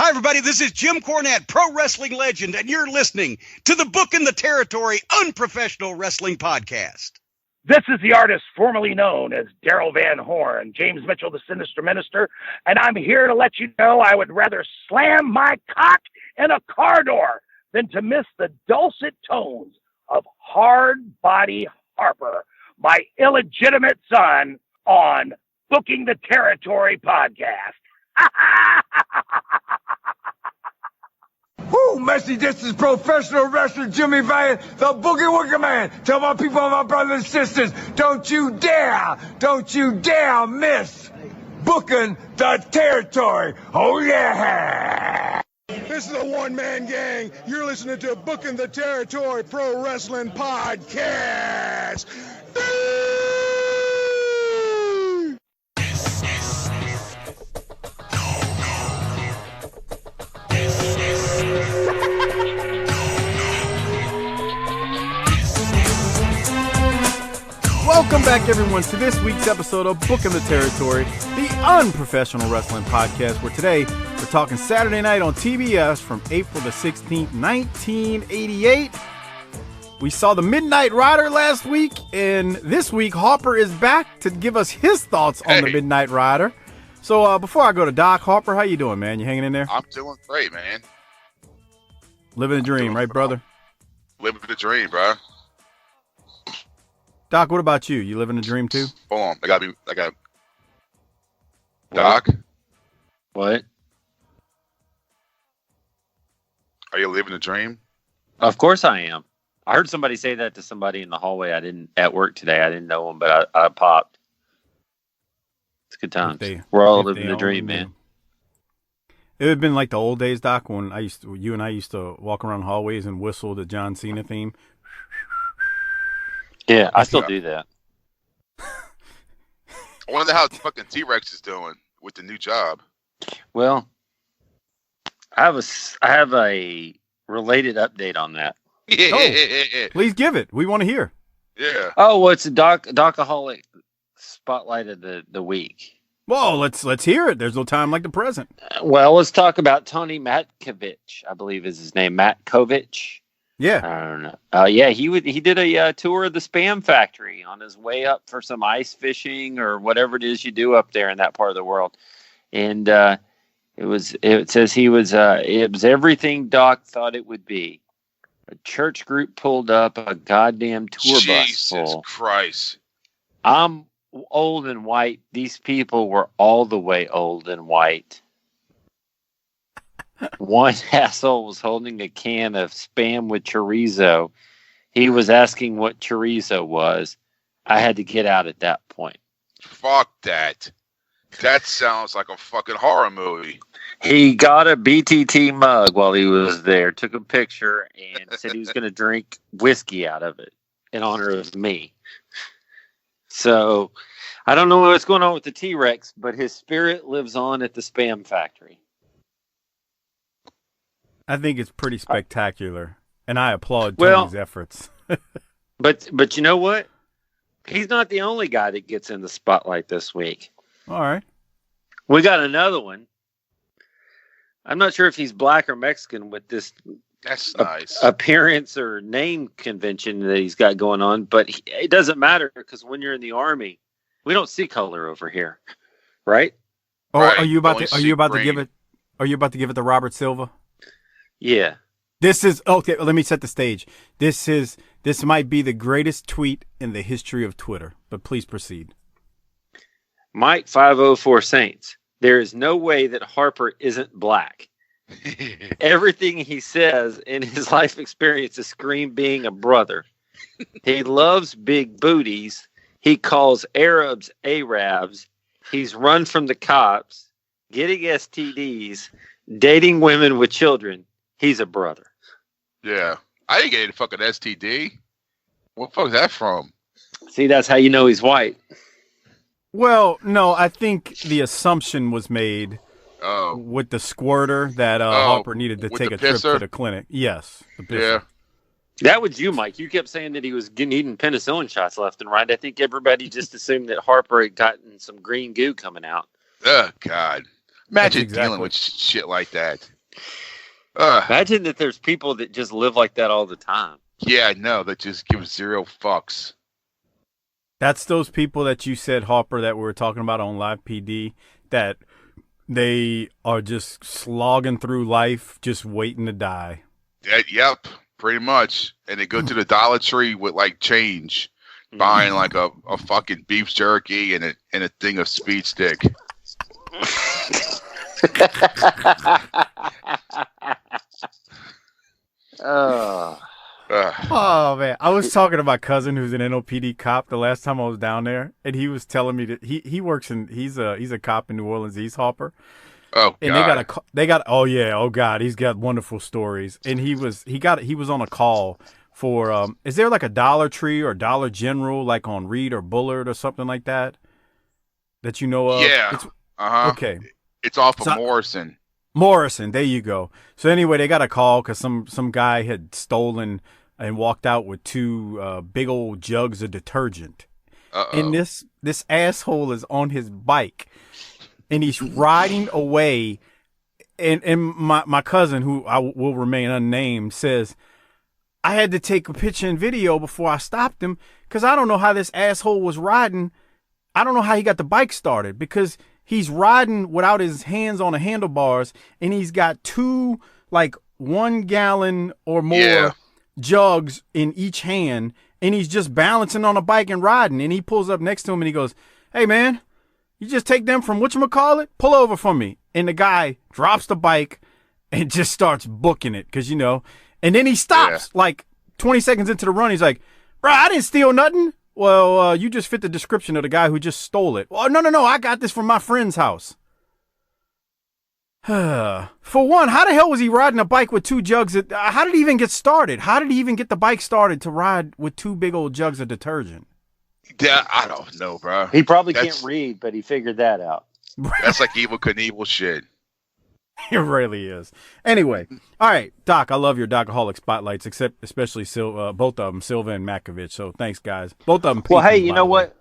Hi, everybody. This is Jim Cornette, pro wrestling legend, and you're listening to the Book in the Territory Unprofessional Wrestling Podcast. This is the artist formerly known as Daryl Van Horn, James Mitchell, the Sinister Minister, and I'm here to let you know I would rather slam my cock in a car door than to miss the dulcet tones of Hard Body Harper, my illegitimate son, on Booking the Territory podcast. Woo, Messi, this is professional wrestler Jimmy Valiant, the Boogie Woogie Man. Tell my people, my brothers and sisters, don't you dare miss Booking the Territory. Oh, yeah. This is a one-man gang. You're listening to Booking the Territory Pro Wrestling Podcast. Welcome back, everyone, to this week's episode of Book in the Territory, the unprofessional wrestling podcast, where today we're talking Saturday night on TBS from April the 16th, 1988. We saw the Midnight Rider last week, and this week Harper is back to give us his thoughts on the Midnight Rider. So before I go to Doc, Harper, how you doing, man? You hanging in there? I'm doing great, man. Living the dream, right, brother? Living the dream, bro. Doc, what about you? You living the dream too? Hold on, Doc? What? Are you living the dream? Of course I am. I heard somebody say that to somebody in the hallway. At work today. I didn't know him, but I popped. It's good times. We're all living the dream, man. It would have been like the old days, Doc, when you and I used to walk around hallways and whistle the John Cena theme. Yeah, I still do that. I wonder how fucking T-Rex is doing with the new job. Well, I have a related update on that. Yeah. Please give it. We want to hear. Yeah. Oh, well, it's a Doc-A-Holic spotlight of the week. Well, let's hear it. There's no time like the present. Well, let's talk about Tony Matkovich, I believe is his name. Matkovich. Yeah. I don't know. Yeah, he did a tour of the Spam Factory on his way up for some ice fishing or whatever it is you do up there in that part of the world. And it says it was everything Doc thought it would be. A church group pulled up, a goddamn tour bus full. Jesus Christ. I'm old and white. These people were all the way old and white. One asshole was holding a can of Spam with chorizo. He was asking what chorizo was. I had to get out at that point. Fuck that. That sounds like a fucking horror movie. He got a BTT mug while he was there, took a picture, and said he was going to drink whiskey out of it in honor of me. So, I don't know what's going on with the T-Rex, but his spirit lives on at the Spam Factory. I think it's pretty spectacular, and I applaud Tony's efforts. but you know what? He's not the only guy that gets in the spotlight this week. All right. We got another one. I'm not sure if he's black or Mexican with this That's nice. appearance or name convention that he's got going on, but it doesn't matter because when you're in the Army, we don't see color over here, right? Oh, right. Are you about to give it to Robert Silva? Yeah. This is okay. Let me set the stage. This might be the greatest tweet in the history of Twitter. But please proceed. Mike 504 Saints. There is no way that Harper isn't black. Everything he says in his life experience is scream being a brother. He loves big booties. He calls Arabs Arabs. He's run from the cops, getting STDs, dating women with children. He's a brother. Yeah. I didn't get a fucking STD. What the fuck is that from? See, that's how you know he's white. Well, no, I think the assumption was made with the squirter that Harper needed to take a trip to the clinic. Yes. The pisser. Yeah. That was you, Mike. You kept saying that he was needing penicillin shots left and right. I think everybody just assumed that Harper had gotten some green goo coming out. Oh, God. Imagine dealing with shit like that. Imagine that there's people that just live like that all the time. Yeah, I know. That just give zero fucks. That's those people that you said, Harper, that we were talking about on Live PD, that they are just slogging through life, just waiting to die. Yep, pretty much. And they go to the Dollar Tree with like change, buying like a fucking beef jerky and a thing of speed stick. Oh man, I was talking to my cousin who's an NOPD cop the last time I was down there, and he was telling me that he works in he's a cop in New Orleans East, Harper. Oh, and God. they got oh yeah, oh God, he's got wonderful stories. And he was on a call for is there like a Dollar Tree or Dollar General like on Reed or Bullard or something like that you know of? Yeah. Okay. It's off of Morrison. Morrison, there you go. So anyway, they got a call because some guy had stolen and walked out with two big old jugs of detergent. And this asshole is on his bike, and he's riding away. And my cousin, who I will remain unnamed, says, I had to take a picture and video before I stopped him because I don't know how this asshole was riding. I don't know how he got the bike started because he's riding without his hands on the handlebars, and he's got two, like, 1 gallon or more jugs in each hand, and he's just balancing on a bike and riding. And he pulls up next to him, and he goes, hey, man, you just take them from whatchamacallit? Pull over for me. And the guy drops the bike and just starts booking it because, you know, and then he stops, like, 20 seconds into the run. He's like, bro, I didn't steal nothing. Well, you just fit the description of the guy who just stole it. Well, no, I got this from my friend's house. For one, how the hell was he riding a bike with 2 jugs? How did he even get started? How did he even get the bike started to ride with 2 big old jugs of detergent? Yeah, I don't know, bro. He probably can't read, but he figured that out. That's like Evel Knievel shit. It really is. Anyway, all right, Doc, I love your Doc-A-Holic spotlights, especially both of them, Silva and Matkovich. So thanks, guys. Both of them. Well, hey, you know what?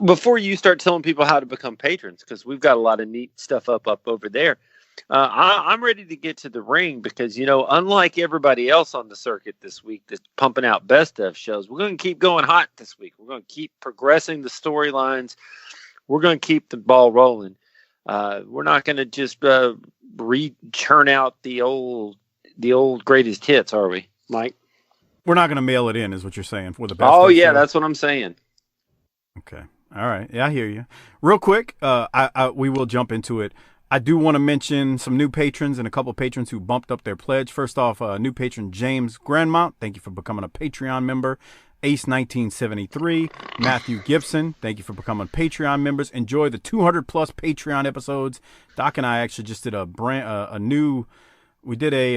Before you start telling people how to become patrons, because we've got a lot of neat stuff up over there, I'm ready to get to the ring because, you know, unlike everybody else on the circuit this week that's pumping out best of shows, we're going to keep going hot this week. We're going to keep progressing the storylines. We're going to keep the ball rolling. We're not going to just churn out the old greatest hits, are we, Mike? We're not going to mail it in, is what you're saying, for the best. Oh yeah, that's what I'm saying. Okay, all right, yeah, I hear you. Real quick, we will jump into it. I do want to mention some new patrons and a couple of patrons who bumped up their pledge. First off, new patron James Grandmont, thank you for becoming a Patreon member. Ace 1973, Matthew Gibson, thank you for becoming Patreon members. Enjoy the 200 plus Patreon episodes. Doc and I actually just did we did a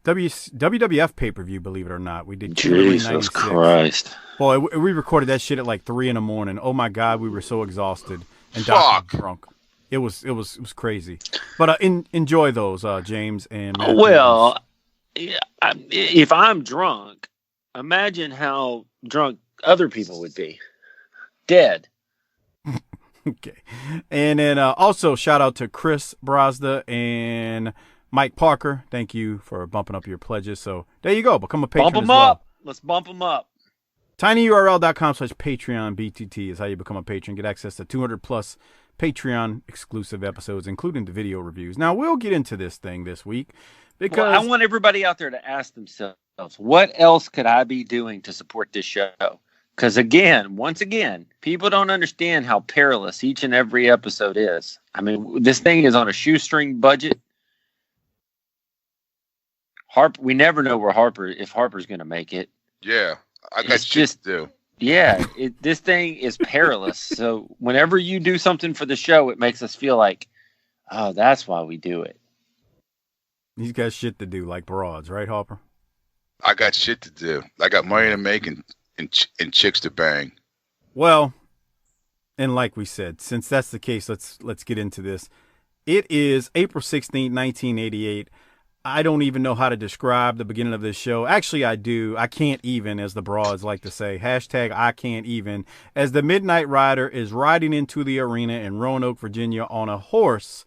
WWF pay-per-view, believe it or not. We did Jesus Christ. Boy, we recorded that shit at like 3 a.m. Oh my God, we were so exhausted and Doc was drunk. It was crazy. But enjoy those, James and Matthew. Well, if I'm drunk, imagine how drunk other people would be. Dead. Okay. And then also shout out to Chris Brazda and Mike Parker. Thank you for bumping up your pledges. So there you go. Become a patron. Bump them up. Let's bump them up. tinyurl.com/Patreon BTT is how you become a patron. Get access to 200 plus Patreon exclusive episodes, including the video reviews. Now we'll get into this thing this week because I want everybody out there to ask themselves, what else could I be doing to support this show? Because once again, people don't understand how perilous each and every episode is. I mean, this thing is on a shoestring budget. We never know if Harper's going to make it. Yeah, I got shit to do. Yeah, this thing is perilous. So whenever you do something for the show, it makes us feel like, oh, that's why we do it. He's got shit to do, like broads, right, Harper? I got shit to do. I got money to make and chicks to bang. Well, and like we said, since that's the case, let's get into this. It is April 16th, 1988. I don't even know how to describe the beginning of this show. Actually, I do. I can't even, as the broads like to say. Hashtag I can't even. As the Midnight Rider is riding into the arena in Roanoke, Virginia on a horse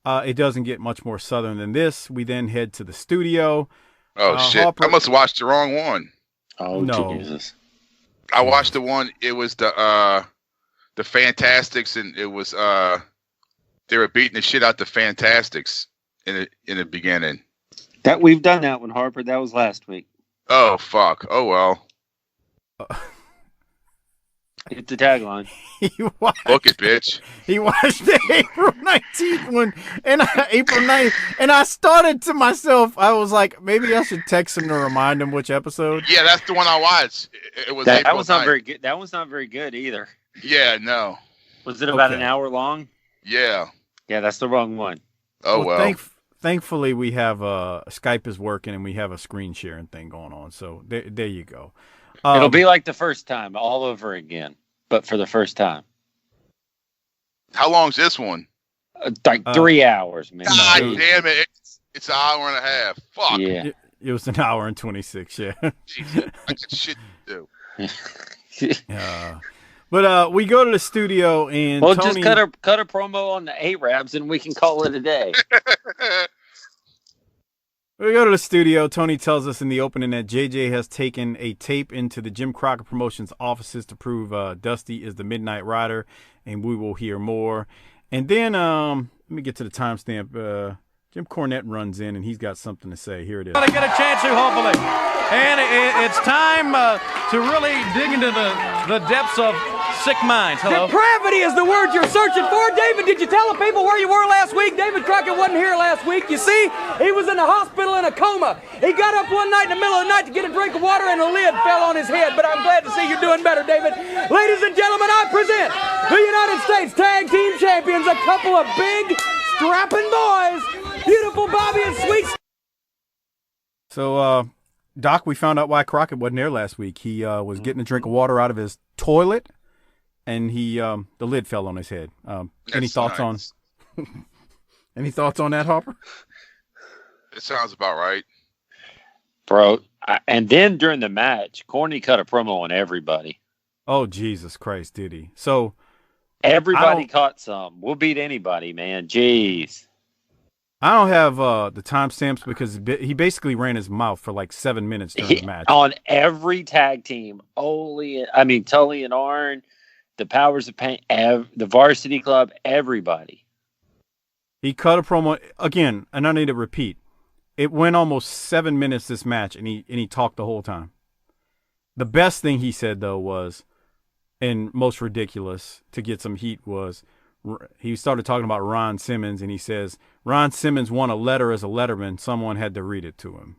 It doesn't get much more southern than this. We then head to the studio. Oh, shit. Harper, I must have watched the wrong one. Oh, no. Jesus. I watched the one, it was the Fantastics, and it was, they were beating the shit out the Fantastics in the beginning. That we've done that one, Harper. That was last week. Oh, fuck. Oh, well. Hit the tagline. Book it, bitch. He watched the April 19th one, and April 9th, and I started to myself, I was like, maybe I should text him to remind him which episode. Yeah, that's the one I watched. It was that April was not 9th. very good. That one's not very good either. Yeah, no. Was it about Okay. an hour long? Yeah. Yeah, that's the wrong one. Oh, well. Thankfully, we have Skype is working, and we have a screen sharing thing going on, so there you go. It'll be like the first time, all over again, but for the first time. How long's this one? Like 3 hours, man. God damn it. It's an hour and a half. Fuck. Yeah. It was an hour and 26, yeah. Jesus, I got shit to do. But we go to the studio, and Well, Tony... just cut a promo on the Arabs, and we can call it a day. We go to the studio. Tony tells us in the opening that JJ has taken a tape into the Jim Crockett Promotions offices to prove Dusty is the Midnight Rider, and we will hear more. And then, let me get to the timestamp. Jim Cornette runs in, and he's got something to say. Here it is. Gonna get a chance to, hopefully. And it's time to really dig into the depths of sick minds. Hello. Depravity is the word you're searching for. David, did you tell the people where you were last week? David Crockett wasn't here last week. You see, he was in the hospital in a coma. He got up one night in the middle of the night to get a drink of water, and a lid fell on his head. But I'm glad to see you're doing better, David. Ladies and gentlemen, I present the United States Tag Team Champions, a couple of big, strapping boys, beautiful Bobby and Sweet. So, Doc, we found out why Crockett wasn't there last week. He was getting a drink of water out of his toilet, and the lid fell on his head. Any thoughts on any thoughts on that, Harper? It sounds about right. Bro, and then during the match, Corny cut a promo on everybody. Oh, Jesus Christ, did he? So everybody caught some. We'll beat anybody, man. Jeez. I don't have the timestamps because he basically ran his mouth for like 7 minutes during the match. On every tag team, Tully and Arn, the Powers of Pain, the Varsity Club, everybody. He cut a promo again, and I need to repeat. It went almost 7 minutes this match, and he talked the whole time. The best thing he said though was, and most ridiculous to get some heat was, he started talking about Ron Simmons, and he says, Ron Simmons won a letter as a letterman. Someone had to read it to him.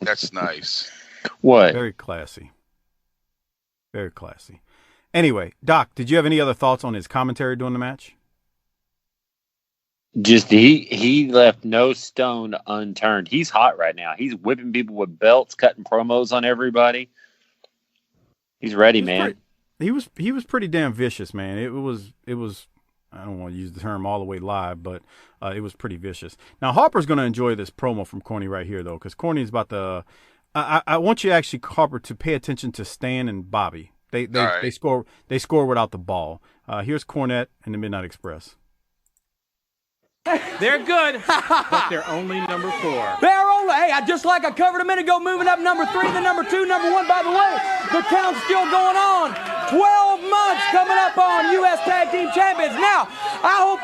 That's nice. What? Very classy. Very classy. Anyway, Doc, did you have any other thoughts on his commentary during the match? Just he left no stone unturned. He's hot right now. He's whipping people with belts, cutting promos on everybody. He's ready, man. He was pretty damn vicious, man. It was I don't want to use the term all the way live, but it was pretty vicious. Now Harper's going to enjoy this promo from Corny right here though, because Corny's about to. I want you actually, Harper, to pay attention to Stan and Bobby. They score without the ball. Here's Cornette and the Midnight Express. They're good, but they're only number 4. They're only, hey, just like I covered a minute ago, moving up number 3, then number 2, number 1. By the way, the count's still going on. 12 months coming up on U.S. Tag Team Champions. Now, I hope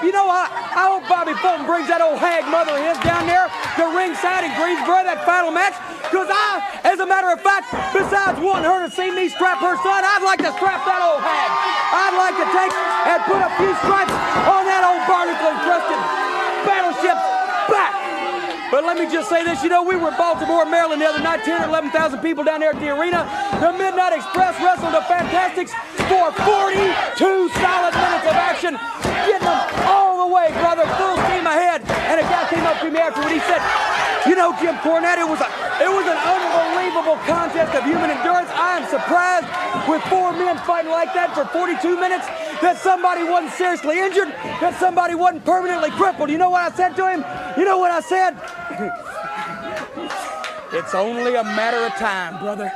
Bobby Fulton brings that old hag mother of his down there to ringside in Greensboro, that final match. Because as a matter of fact, besides wanting her to see me strap her son, I'd like to strap that old hag. I'd like to take and put a few stripes on that old barnacle-encrusted battleship's back. But let me just say this, we were in Baltimore, Maryland the other night, 10 or 11,000 people down there at the arena. The Midnight Express wrestled the Fantastics for 42 solid minutes of action, getting them all the way, brother, full steam ahead. And a guy came up to me afterward, he said, Jim Cornette, it was an unbelievable contest of human endurance. I am surprised with 4 men fighting like that for 42 minutes that somebody wasn't seriously injured, that somebody wasn't permanently crippled. You know what I said to him? You know what I said? It's only a matter of time, brother.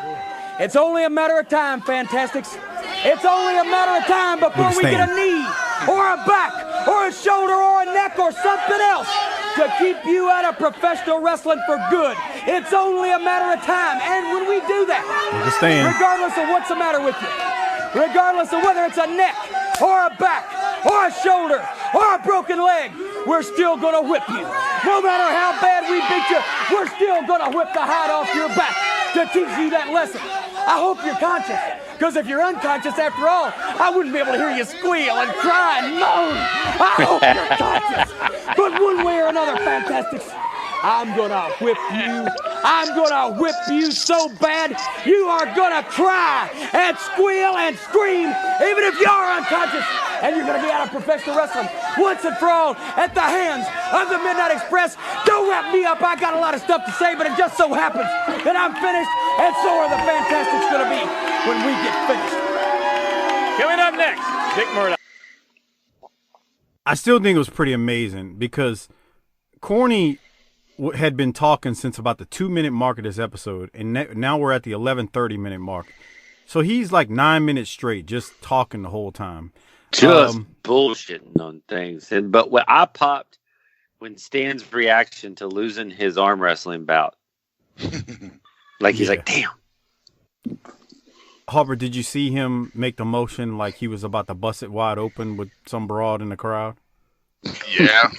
It's only a matter of time, Fantastics. It's only a matter of time before we get a knee or a back or a a shoulder or a neck or something else to keep you out of professional wrestling for good. It's only a matter of time. And when we do that, regardless of what's the matter with you, regardless of whether it's a neck or a back or a shoulder or a broken leg, we're still gonna whip you. No matter how bad we beat you, we're still gonna whip the hide off your back to teach you that lesson. I hope you're conscious, because if you're unconscious, after all, I wouldn't be able to hear you squeal and cry and moan. I hope you're conscious. But one way or another, Fantastics, I'm gonna whip you. I'm gonna whip you so bad, you are gonna cry and squeal and scream, even if you are unconscious. And you're gonna be out of professional wrestling once and for all at the hands of the Midnight Express. Don't wrap me up. I got a lot of stuff to say, but it just so happens that I'm finished, and so are the Fantastics gonna be when we get finished. Coming up next, Dick Murdoch. I still think it was pretty amazing because Corny had been talking since about the 2-minute mark of this episode, and now we're at the 11:30-minute mark. So he's like 9 minutes straight, just talking the whole time. Just bullshitting on things. But what I popped when Stan's reaction to losing his arm wrestling bout. Like, he's like, damn. Harper, did you see him make the motion like he was about to bust it wide open with some broad in the crowd? Yeah.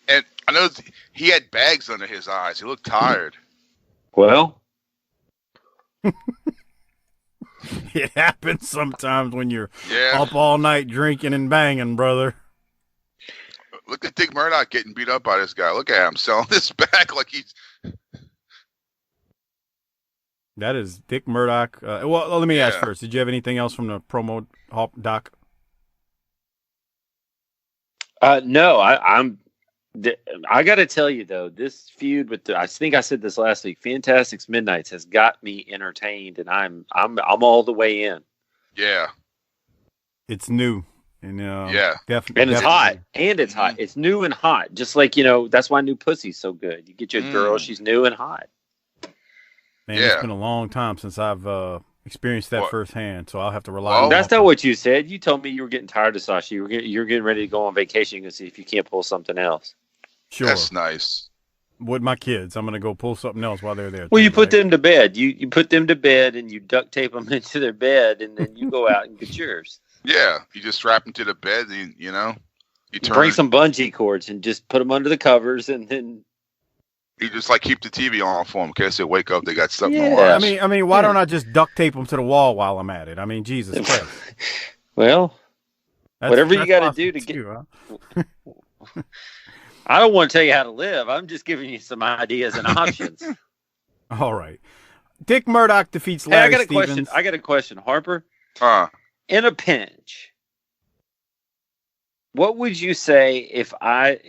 And I know he had bags under his eyes. He looked tired. Well, it happens sometimes when you're up all night drinking and banging, brother. Look at Dick Murdoch getting beat up by this guy. Look at him selling this back like he's... That is Dick Murdoch. Well, let me ask first. Did you have anything else from the promo, Doc? No, I got to tell you though, this feud with I think I said this last week. Fantastics Midnights has got me entertained, and I'm all the way in. Yeah, it's new, and definitely, and it's hot, and it's hot. It's new and hot, just like that's why New Pussy's so good. You get your girl, she's new and hot. Man, it's been a long time since I've experienced that firsthand, so I'll have to rely on that's not what you said. You told me you were getting tired of Sasha. You're getting ready to go on vacation and see if you can't pull something else. Sure. That's nice. With my kids, I'm going to go pull something else while they're there. Well, you put them to bed. You put them to bed, and you duct tape them into their bed, and then you go out and get yours. Yeah, you just strap them to the bed, and you bring some bungee cords and just put them under the covers, and then you just keep the TV on for them in case they wake up. They got something to watch. watch. I mean, why don't I just duct tape them to the wall while I'm at it? I mean, Jesus Christ. Well, whatever you got to do to get. You, huh? I don't want to tell you how to live. I'm just giving you some ideas and options. All right. Dick Murdoch defeats Larry Stevens. I got a question, Harper. In a pinch, what would you say if I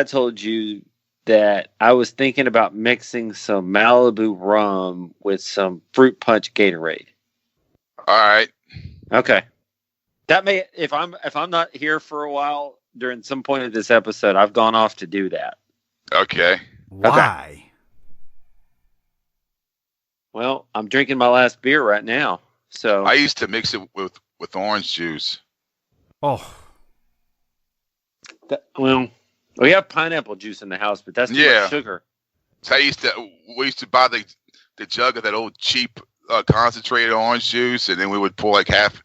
told you that I was thinking about mixing some Malibu rum with some fruit punch Gatorade? All right. Okay. That may if I'm not here for a while during some point of this episode, I've gone off to do that. Okay. Why? Okay. Well, I'm drinking my last beer right now. So I used to mix it with orange juice. Oh. We have pineapple juice in the house, but that's too much sugar. So we used to buy the jug of that old cheap concentrated orange juice, and then we would pour half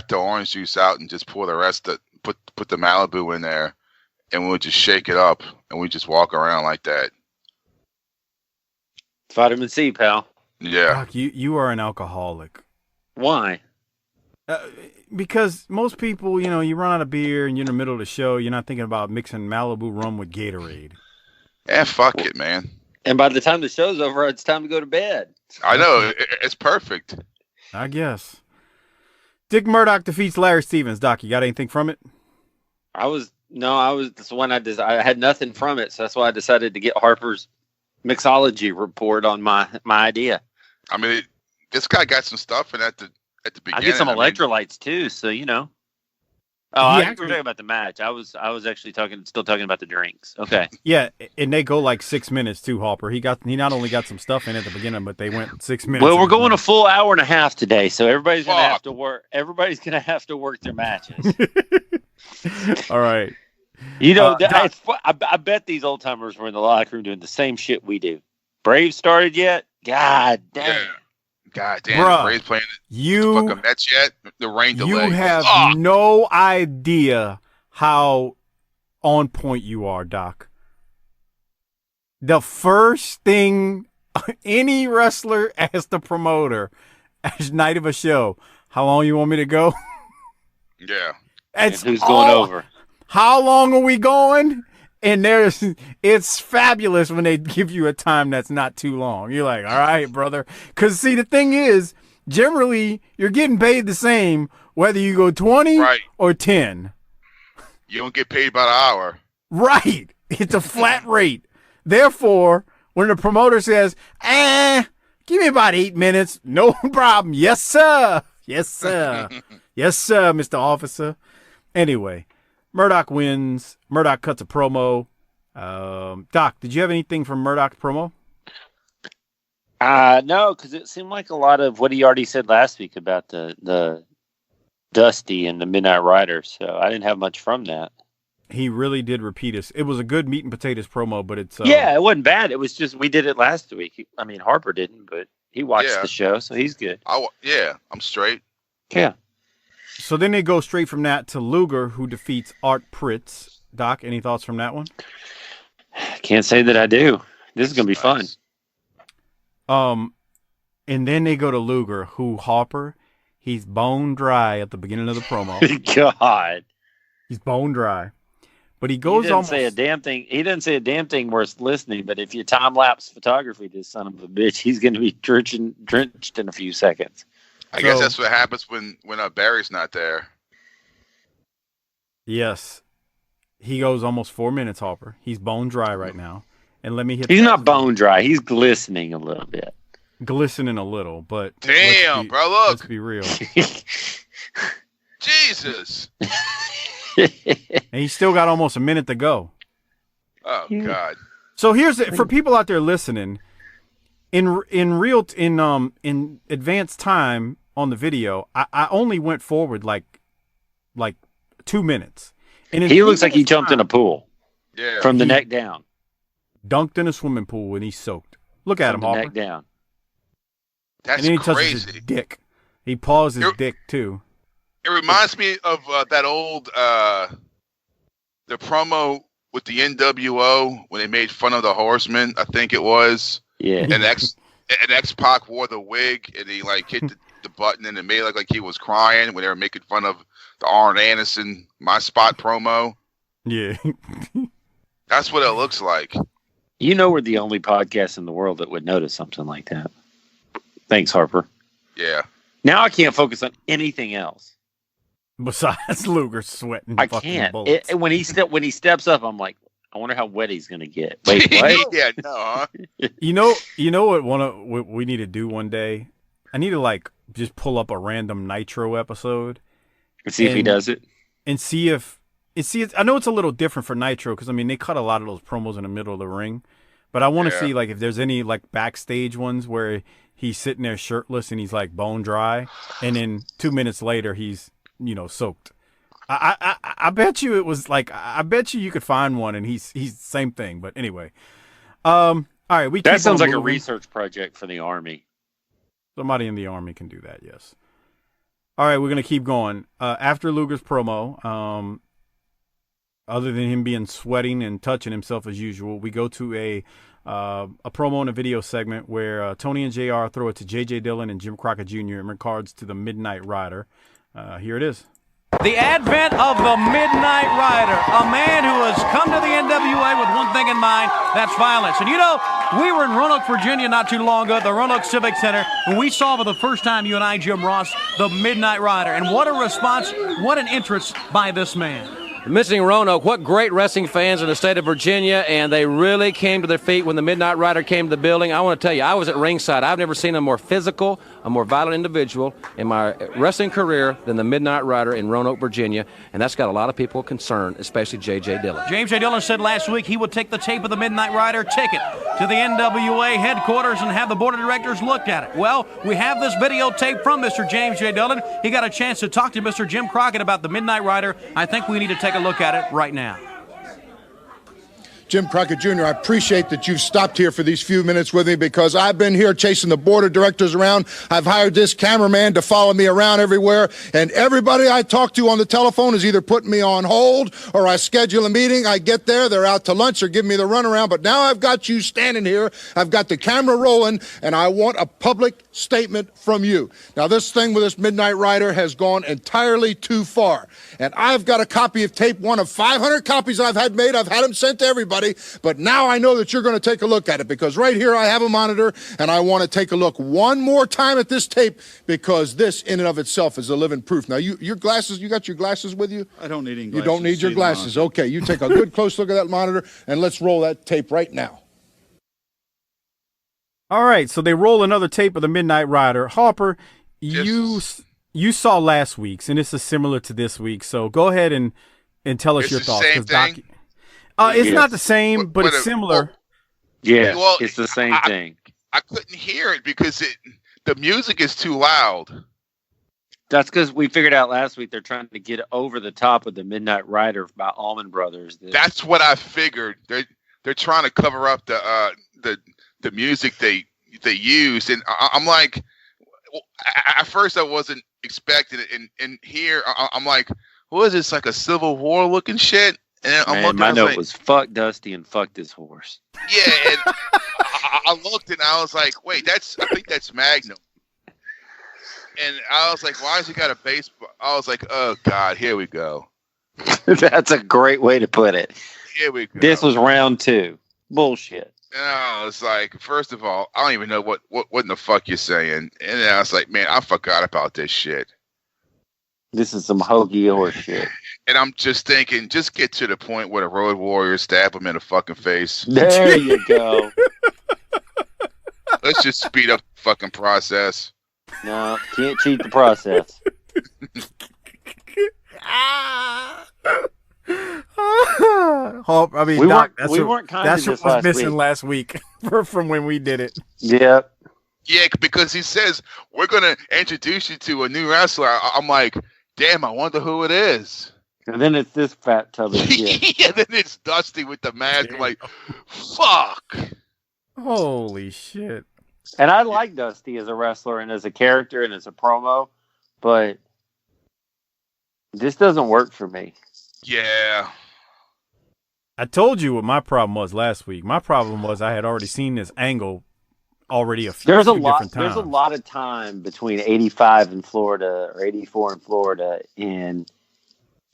the orange juice out and just pour the rest put the Malibu in there, and we would just shake it up, and we just walk around like that. Vitamin C, pal. Yeah. Doc, you are an alcoholic. Why? Because most people, you run out of beer and you're in the middle of the show, you're not thinking about mixing Malibu rum with Gatorade. Yeah, fuck it, man. And by the time the show's over, it's time to go to bed. I know. It's perfect. I guess. Dick Murdoch defeats Larry Stevens. Doc, you got anything from it? That's one I had nothing from it, so that's why I decided to get Harper's mixology report on my idea. I mean, this guy got some stuff in at the beginning. I get some electrolytes too, so Oh, I think we're talking about the match. I was actually still talking about the drinks. Okay. Yeah, and they go 6 minutes too, Harper. He not only got some stuff in at the beginning, but they went 6 minutes. Well, we're going a full hour and a half today, so everybody's gonna have to work. Everybody's gonna have to work their matches. All right. You know, I bet these old timers were in the locker room doing the same shit we do. Braves started yet? God damn. Yeah. God damn. Bruh, The Braves playing the fucking Mets yet? The rain delay. You have no idea how on point you are, Doc. The first thing any wrestler asks the promoter at night of a show, how long you want me to go? Yeah. And who's going over? How long are we going? And it's fabulous when they give you a time that's not too long. You're like, all right, brother. Because, see, the thing is, generally, you're getting paid the same whether you go 20 or 10. You don't get paid by the hour. Right. It's a flat rate. Therefore, when the promoter says, give me about 8 minutes, no problem. Yes, sir. Yes, sir. Yes, sir, Mr. Officer. Anyway, Murdoch wins. Murdoch cuts a promo. Doc, did you have anything from Murdoch's promo? No, because it seemed like a lot of what he already said last week about the Dusty and the Midnight Rider, so I didn't have much from that. He really did repeat us. It was a good meat and potatoes promo, but it's... yeah, it wasn't bad. It was just we did it last week. I mean, Harper didn't, but he watched the show, so he's good. I'm straight. Yeah. So then they go straight from that to Luger, who defeats Art Pritz. Doc, any thoughts from that one? Can't say that I do. This is going to be fun. And then they go to Luger, who Harper, he's bone dry at the beginning of the promo. God. He's bone dry. But he goes almost... Say a damn thing. He doesn't say a damn thing worth listening, but if you time-lapse photography this son of a bitch, he's going to be drenched in a few seconds. I guess that's what happens when Barry's not there. Yes. He goes almost 4 minutes, Harper. He's bone dry right now. And let me hit... He's not bone dry. He's glistening a little bit. Glistening a little, but... Damn, bro, look. Let's be real. Jesus. And he's still got almost a minute to go. Oh, God. So here's for people out there listening, in advanced time on the video, I only went forward like 2 minutes. And he looks like he jumped in a pool. Yeah. From the neck down. Dunked in a swimming pool and he's soaked. Look at him, Harper. Neck down. That's and then he crazy. touches his dick. He paws his dick too. It reminds me of that old the promo with the NWO when they made fun of the Horsemen. I think it was. Yeah. And X-Pac wore the wig and he like hit the button and it made it look like he was crying when they were making fun of the Arn Anderson My Spot promo. Yeah. That's what it looks like. You know we're the only podcast in the world that would notice something like that. Thanks, Harper. Yeah. Now I can't focus on anything else. Besides Luger sweating. I can't. When he steps up, I'm like, I wonder how wet he's gonna get. Wait, what? Yeah, no, huh? You know what we need to do one day? I need to just pull up a random Nitro episode and see if he does it. And see if I know it's a little different for Nitro because I mean they cut a lot of those promos in the middle of the ring. But I want to see if there's any backstage ones where he's sitting there shirtless and he's bone dry, and then 2 minutes later he's soaked. I bet you it was I bet you could find one and he's the same thing. But anyway, all right, that sounds like a research project for the Army. Somebody in the Army can do that. Yes. All right, we're gonna keep going. After Luger's promo, other than him being sweating and touching himself as usual, we go to a promo in a video segment where Tony and JR throw it to J.J. Dillon and Jim Crockett Jr. in regards to the Midnight Rider. Here it is. The advent of the Midnight Rider, a man who has come to the NWA with one thing in mind, that's violence. And we were in Roanoke, Virginia not too long ago at the Roanoke Civic Center, and we saw for the first time, you and I, Jim Ross, the Midnight Rider. And what a response, what an interest by this man. Mentioning Roanoke, what great wrestling fans in the state of Virginia, and they really came to their feet when the Midnight Rider came to the building. I want to tell you, I was at ringside. I've never seen a more physical, a more violent individual in my wrestling career than the Midnight Rider in Roanoke, Virginia, and that's got a lot of people concerned, especially J.J. Dillon. James J. Dillon said last week he would take the tape of the Midnight Rider, take it to the NWA headquarters and have the board of directors look at it. Well, we have this videotape from Mr. James J. Dillon. He got a chance to talk to Mr. Jim Crockett about the Midnight Rider. I think we need to take a look at it right now. Jim Crockett Jr., I appreciate that you've stopped here for these few minutes with me because I've been here chasing the board of directors around. I've hired this cameraman to follow me around everywhere, and everybody I talk to on the telephone is either putting me on hold or I schedule a meeting. I get there, they're out to lunch or giving me the runaround, but now I've got you standing here. I've got the camera rolling, and I want a public statement from you. Now, this thing with this Midnight Rider has gone entirely too far, and I've got a copy of tape, one of 500 copies I've had made. I've had them sent to everybody. But now I know that you're going to take a look at it because right here I have a monitor and I want to take a look one more time at this tape because this in and of itself is a living proof. Now, your glasses, you got your glasses with you? I don't need any glasses. You don't need your glasses. Okay, you take a good close look at that monitor and let's roll that tape right now. All right, so they roll another tape of the Midnight Rider. Harper, you saw last week's, and this is similar to this week. So go ahead and tell us your thoughts. Same thing? It's not the same, but it's similar. Yeah, it's the same thing. I couldn't hear it because the music is too loud. That's because we figured out last week they're trying to get over the top of the Midnight Rider by Allman Brothers. That's what I figured. They're trying to cover up the music they used, and I'm like, at first I wasn't expecting it, and here I'm like, what is this, like a Civil War looking shit? And I'm looking, my note was fuck Dusty and fuck this horse. Yeah, and I looked and I was like, wait, I think that's Magnum. And I was like, why has he got a baseball? I was like, oh God, here we go. That's a great way to put it. Here we go. This was round 2. Bullshit. And I was like, first of all, I don't even know what in the fuck you're saying. And then I was like, man, I forgot about this shit. This is some hokey horse shit. And I'm just thinking, just get to the point where the Road Warriors stab him in the fucking face. There you go. Let's just speed up the fucking process. No, can't cheat the process. I mean, we weren't kind that's of what was missing last week from when we did it. Yep. Yeah, because he says, we're going to introduce you to a new wrestler. I'm like, damn, I wonder who it is. And then it's this fat tub of shit. Yeah, then it's Dusty with the mask. I'm like, fuck. Holy shit. And I like Dusty as a wrestler and as a character and as a promo, but this doesn't work for me. Yeah. I told you what my problem was last week. My problem was I had already seen this angle already a few different times. There's a lot of time between 85 in Florida or 84 in Florida and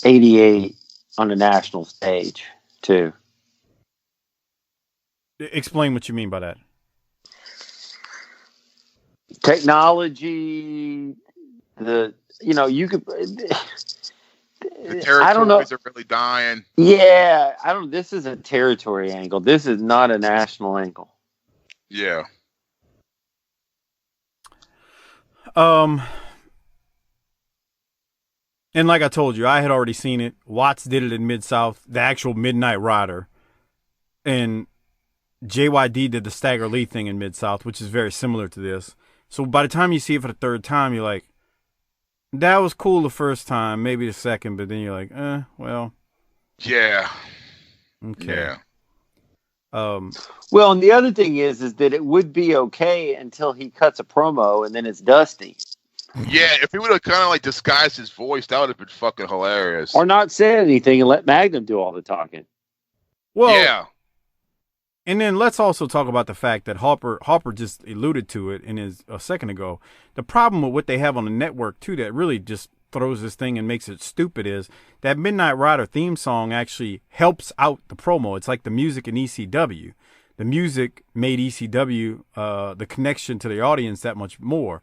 88 on the national stage, too. Explain what you mean by that. Technology, you could. The territories are really dying. Yeah, this is a territory angle. This is not a national angle. Yeah. And like I told you, I had already seen it. Watts did it in Mid-South, the actual Midnight Rider. And JYD did the Stagger Lee thing in Mid-South, which is very similar to this. So by the time you see it for the third time, you're like, that was cool the first time, maybe the second, but then you're like, well. Yeah. Okay. Yeah. Well, and the other thing is that it would be okay until he cuts a promo and then it's Dusty. Yeah, if he would have kind of like disguised his voice, that would have been fucking hilarious. Or not said anything and let Magnum do all the talking. Well, yeah. And then let's also talk about the fact that Harper just alluded to it a second ago. The problem with what they have on the network too that really just throws this thing and makes it stupid is that Midnight Rider theme song actually helps out the promo. It's like the music in ECW. The music made ECW the connection to the audience that much more.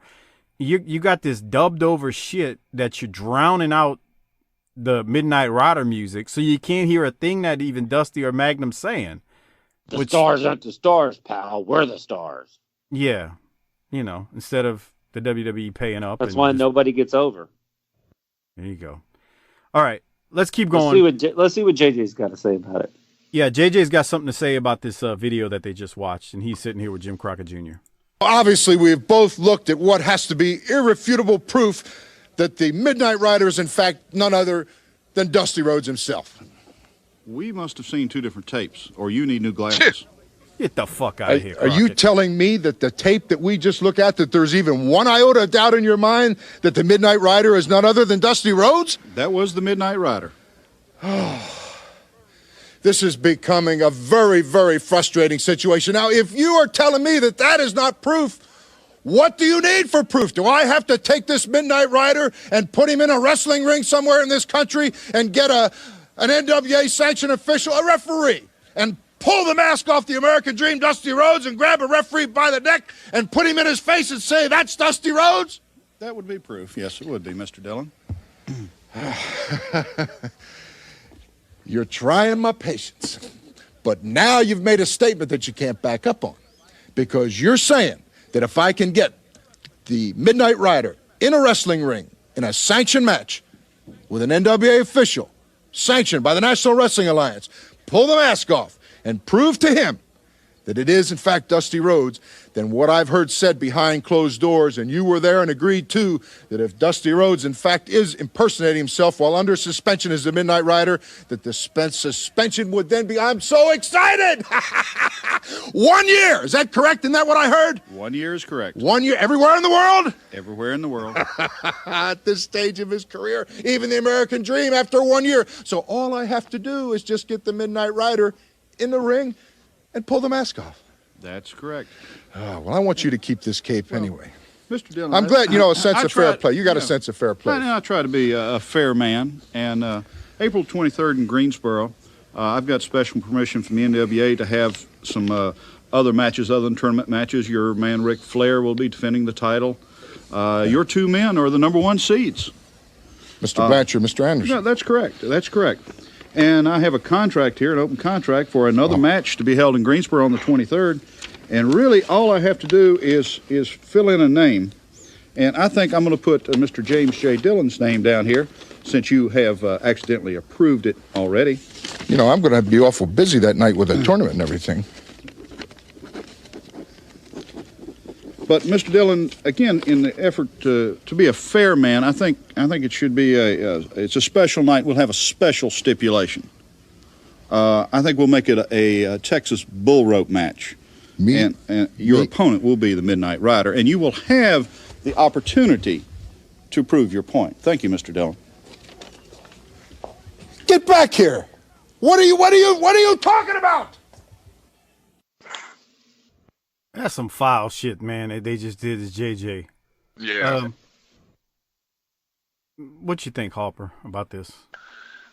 You got this dubbed over shit that you're drowning out the Midnight Rider music, so you can't hear a thing that even Dusty or Magnum's saying. The stars aren't the stars, pal. We're the stars. Yeah. Instead of the WWE paying up. That's why nobody gets over. There you go. All right. Let's keep going. Let's see what JJ's got to say about it. Yeah, JJ's got something to say about this video that they just watched, and he's sitting here with Jim Crockett Jr. Obviously, we have both looked at what has to be irrefutable proof that the Midnight Rider is, in fact, none other than Dusty Rhodes himself. We must have seen two different tapes, or you need new glasses. Get the fuck out of here. Are you telling me that the tape that we just looked at, that there's even one iota of doubt in your mind that the Midnight Rider is none other than Dusty Rhodes? That was the Midnight Rider. This is becoming a very, very frustrating situation. Now, if you are telling me that that is not proof, what do you need for proof? Do I have to take this Midnight Rider and put him in a wrestling ring somewhere in this country and get an NWA sanctioned official, a referee, and pull the mask off the American Dream, Dusty Rhodes, and grab a referee by the neck and put him in his face and say, that's Dusty Rhodes? That would be proof. Yes, it would be, Mr. Dillon. You're trying my patience. But now you've made a statement that you can't back up on. Because you're saying that if I can get the Midnight Rider in a wrestling ring in a sanctioned match with an NWA official, sanctioned by the National Wrestling Alliance, pull the mask off, and prove to him that it is, in fact, Dusty Rhodes, then what I've heard said behind closed doors, and you were there and agreed to, that if Dusty Rhodes, in fact, is impersonating himself while under suspension as the Midnight Rider, that the suspension would then be, I'm so excited! 1 year! Is that correct? Isn't that what I heard? 1 year is correct. 1 year, everywhere in the world? Everywhere in the world. At this stage of his career, even the American Dream after 1 year. So all I have to do is just get the Midnight Rider in the ring and pull the mask off. That's correct. Well, I want you to keep this cape anyway. Mr. Dillon, I'm glad, a sense of fair play. You got a sense of fair play. I try to be a fair man. And April 23rd in Greensboro, I've got special permission from the NWA to have some other matches other than tournament matches. Your man Ric Flair will be defending the title. Your two men are the number one seeds. Mr. Blanchard, Mr. Anderson. No, that's correct. That's correct. And I have a contract here, an open contract for another match to be held in Greensboro on the 23rd. And really, all I have to do is fill in a name. And I think I'm going to put Mr. James J. Dillon's name down here, since you have accidentally approved it already. I'm going to be awful busy that night with a tournament and everything. But Mr. Dillon, again, in the effort to be a fair man, I think it should be it's a special night. We'll have a special stipulation. I think we'll make it a Texas bull rope match. And your opponent will be the Midnight Rider, and you will have the opportunity to prove your point. Thank you, Mr. Dillon. Get back here! What are you talking about? That's some foul shit, man. They just did as JJ. Yeah. What you think, Harper, about this?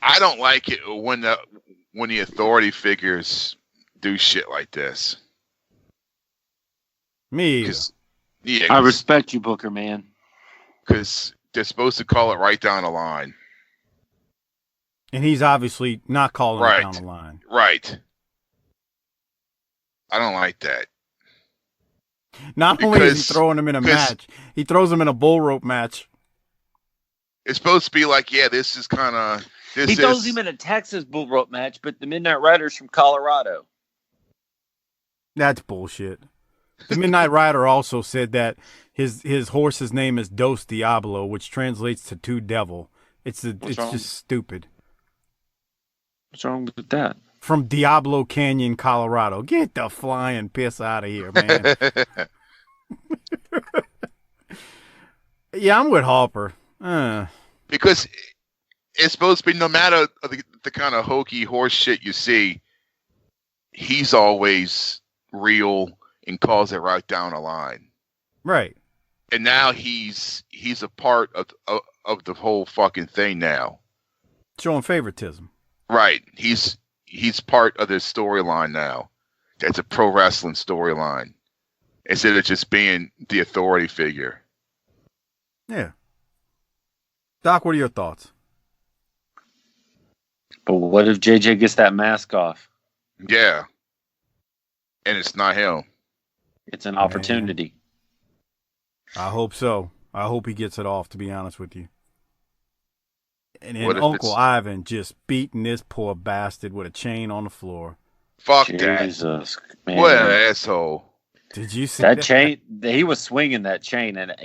I don't like it when the authority figures do shit like this. Me either. Yeah, I respect you, Booker, man. Because they're supposed to call it right down the line. And he's obviously not calling it down the line. Right. I don't like that. Not only is he throwing him in a match, he throws him in a bull rope match. It's supposed to be like, this is kind of... He throws him in a Texas bull rope match, but the Midnight Rider's from Colorado. That's bullshit. The Midnight Rider also said that his horse's name is Dos Diablo, which translates to two devil. It's just stupid. What's wrong with that? From Diablo Canyon, Colorado. Get the flying piss out of here, man. Yeah, I'm with Harper. Because it's supposed to be, no matter the kind of hokey horse shit you see, he's always real and calls it right down the line. Right. And now he's a part of the whole fucking thing now. Showing favoritism. Right. He's part of this storyline now. That's a pro wrestling storyline. Instead of just being the authority figure. Yeah. Doc, what are your thoughts? But what if JJ gets that mask off? Yeah. And it's not him. It's an opportunity. I hope so. I hope he gets it off, to be honest with you. And then Uncle Ivan just beating this poor bastard with a chain on the floor. Fuck Jesus, that. Man. What an asshole. Did you see that chain? He was swinging that chain. And,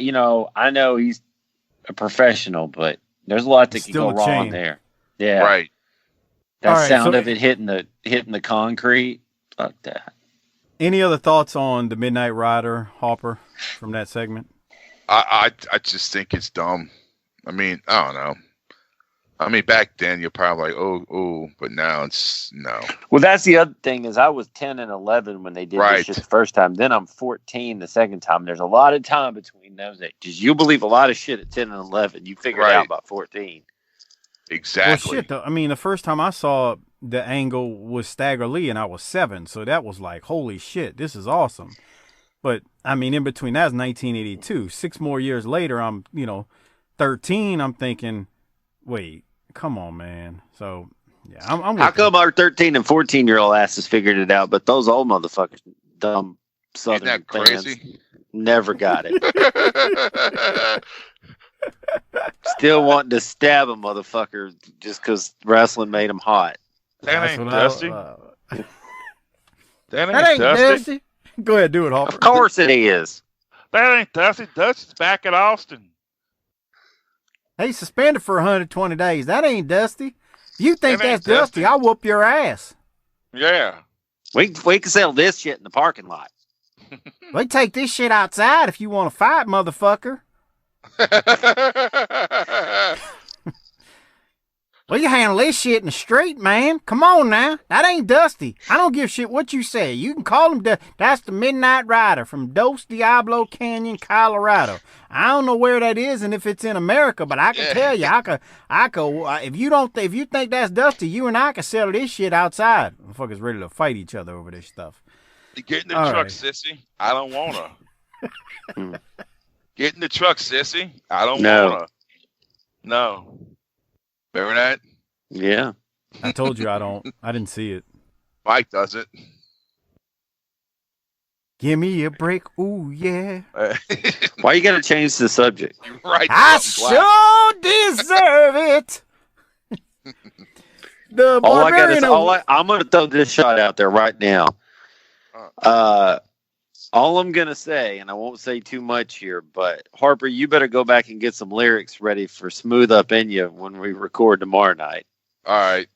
I know he's a professional, but there's a lot that can go wrong there. Yeah. Right. That sound of it hitting the concrete. Fuck that. Any other thoughts on the Midnight Rider, Hopper, from that segment? I just think it's dumb. I mean, I don't know. I mean, back then you're probably like, oh, but now it's no. Well, that's the other thing is I was 10 and 11 when they did this shit the first time. Then I'm 14 the second time. There's a lot of time between those ages. You believe a lot of shit at 10 and 11. You figure it out by 14. Exactly. Well, shit, though. I mean, the first time I saw the angle was Stagger Lee, and I was 7, so that was like, holy shit, this is awesome. But I mean, in between that was 1982. 6 more years later, I'm 13. I'm thinking, wait, come on, man. So yeah, I'm. How come our 13 and 14-year-old asses figured it out, but those old motherfuckers, dumb Southern Isn't that fans, crazy? never got it. Still wanting to stab a motherfucker just because wrestling made them hot. That ain't Dusty. That ain't Dusty. Go ahead, do it, Hopper. Of course it is. That ain't Dusty. Dusty's back at Austin. Hey, suspended for 120 days. That ain't Dusty. If you think That ain't that's Dusty, I'll whoop your ass. Yeah. We can sell this shit in the parking lot. We take this shit outside if you want to fight, motherfucker. Well, you handle this shit in the street, man. Come on now. That ain't Dusty. I don't give a shit what you say. You can call him that's the Midnight Rider from Dos Diablo Canyon, Colorado. I don't know where that is and if it's in America, but I can tell you, I could. If you think that's Dusty, you and I can settle this shit outside. Motherfuckers ready to fight each other over this stuff. Get in the truck, sissy. I don't wanna. Get in the truck, sissy. I don't wanna. No. Remember that? Yeah. I told you I didn't see it. Mike does it. Give me a break. Ooh, yeah. Why you gotta change the subject? You're right. I sure deserve it. The Barbarian. I'm gonna throw this shot out there right now. All I'm going to say, and I won't say too much here, but Harper, you better go back and get some lyrics ready for Smooth Up In You when we record tomorrow night. All right.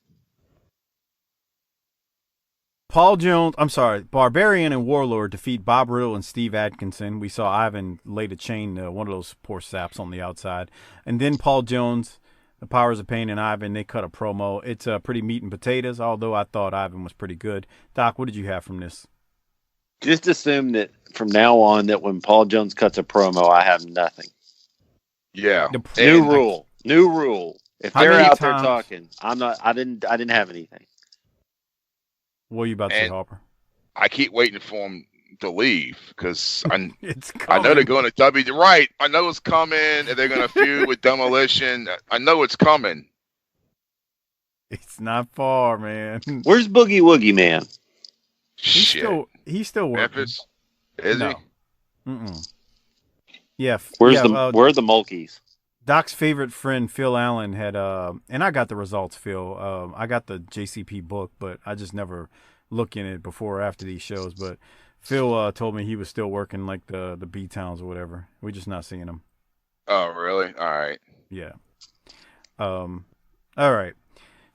Barbarian and Warlord defeat Bob Riddle and Steve Atkinson. We saw Ivan lay to chain one of those poor saps on the outside. And then Paul Jones, the Powers of Pain, and Ivan, they cut a promo. It's pretty meat and potatoes, although I thought Ivan was pretty good. Doc, what did you have from this? Just assume that from now on that when Paul Jones cuts a promo, I have nothing. Yeah. New rule. If they're out there talking, I didn't have anything. What are you about to say, Hopper? I keep waiting for him to leave because I coming. know they're going to W. Right. I know it's coming and they're going to feud with Demolition. I know it's coming. It's not far, man. Where's Boogie Woogie Man? He's still working. Memphis? Is he? Mm-mm. Yeah. Where are the Mulkeys? Doc's favorite friend, Phil Allen, had, and I got the results, Phil. I got the JCP book, but I just never look in it before or after these shows. But Phil told me he was still working like the B-Towns or whatever. We're just not seeing him. Oh, really? All right. Yeah. All right.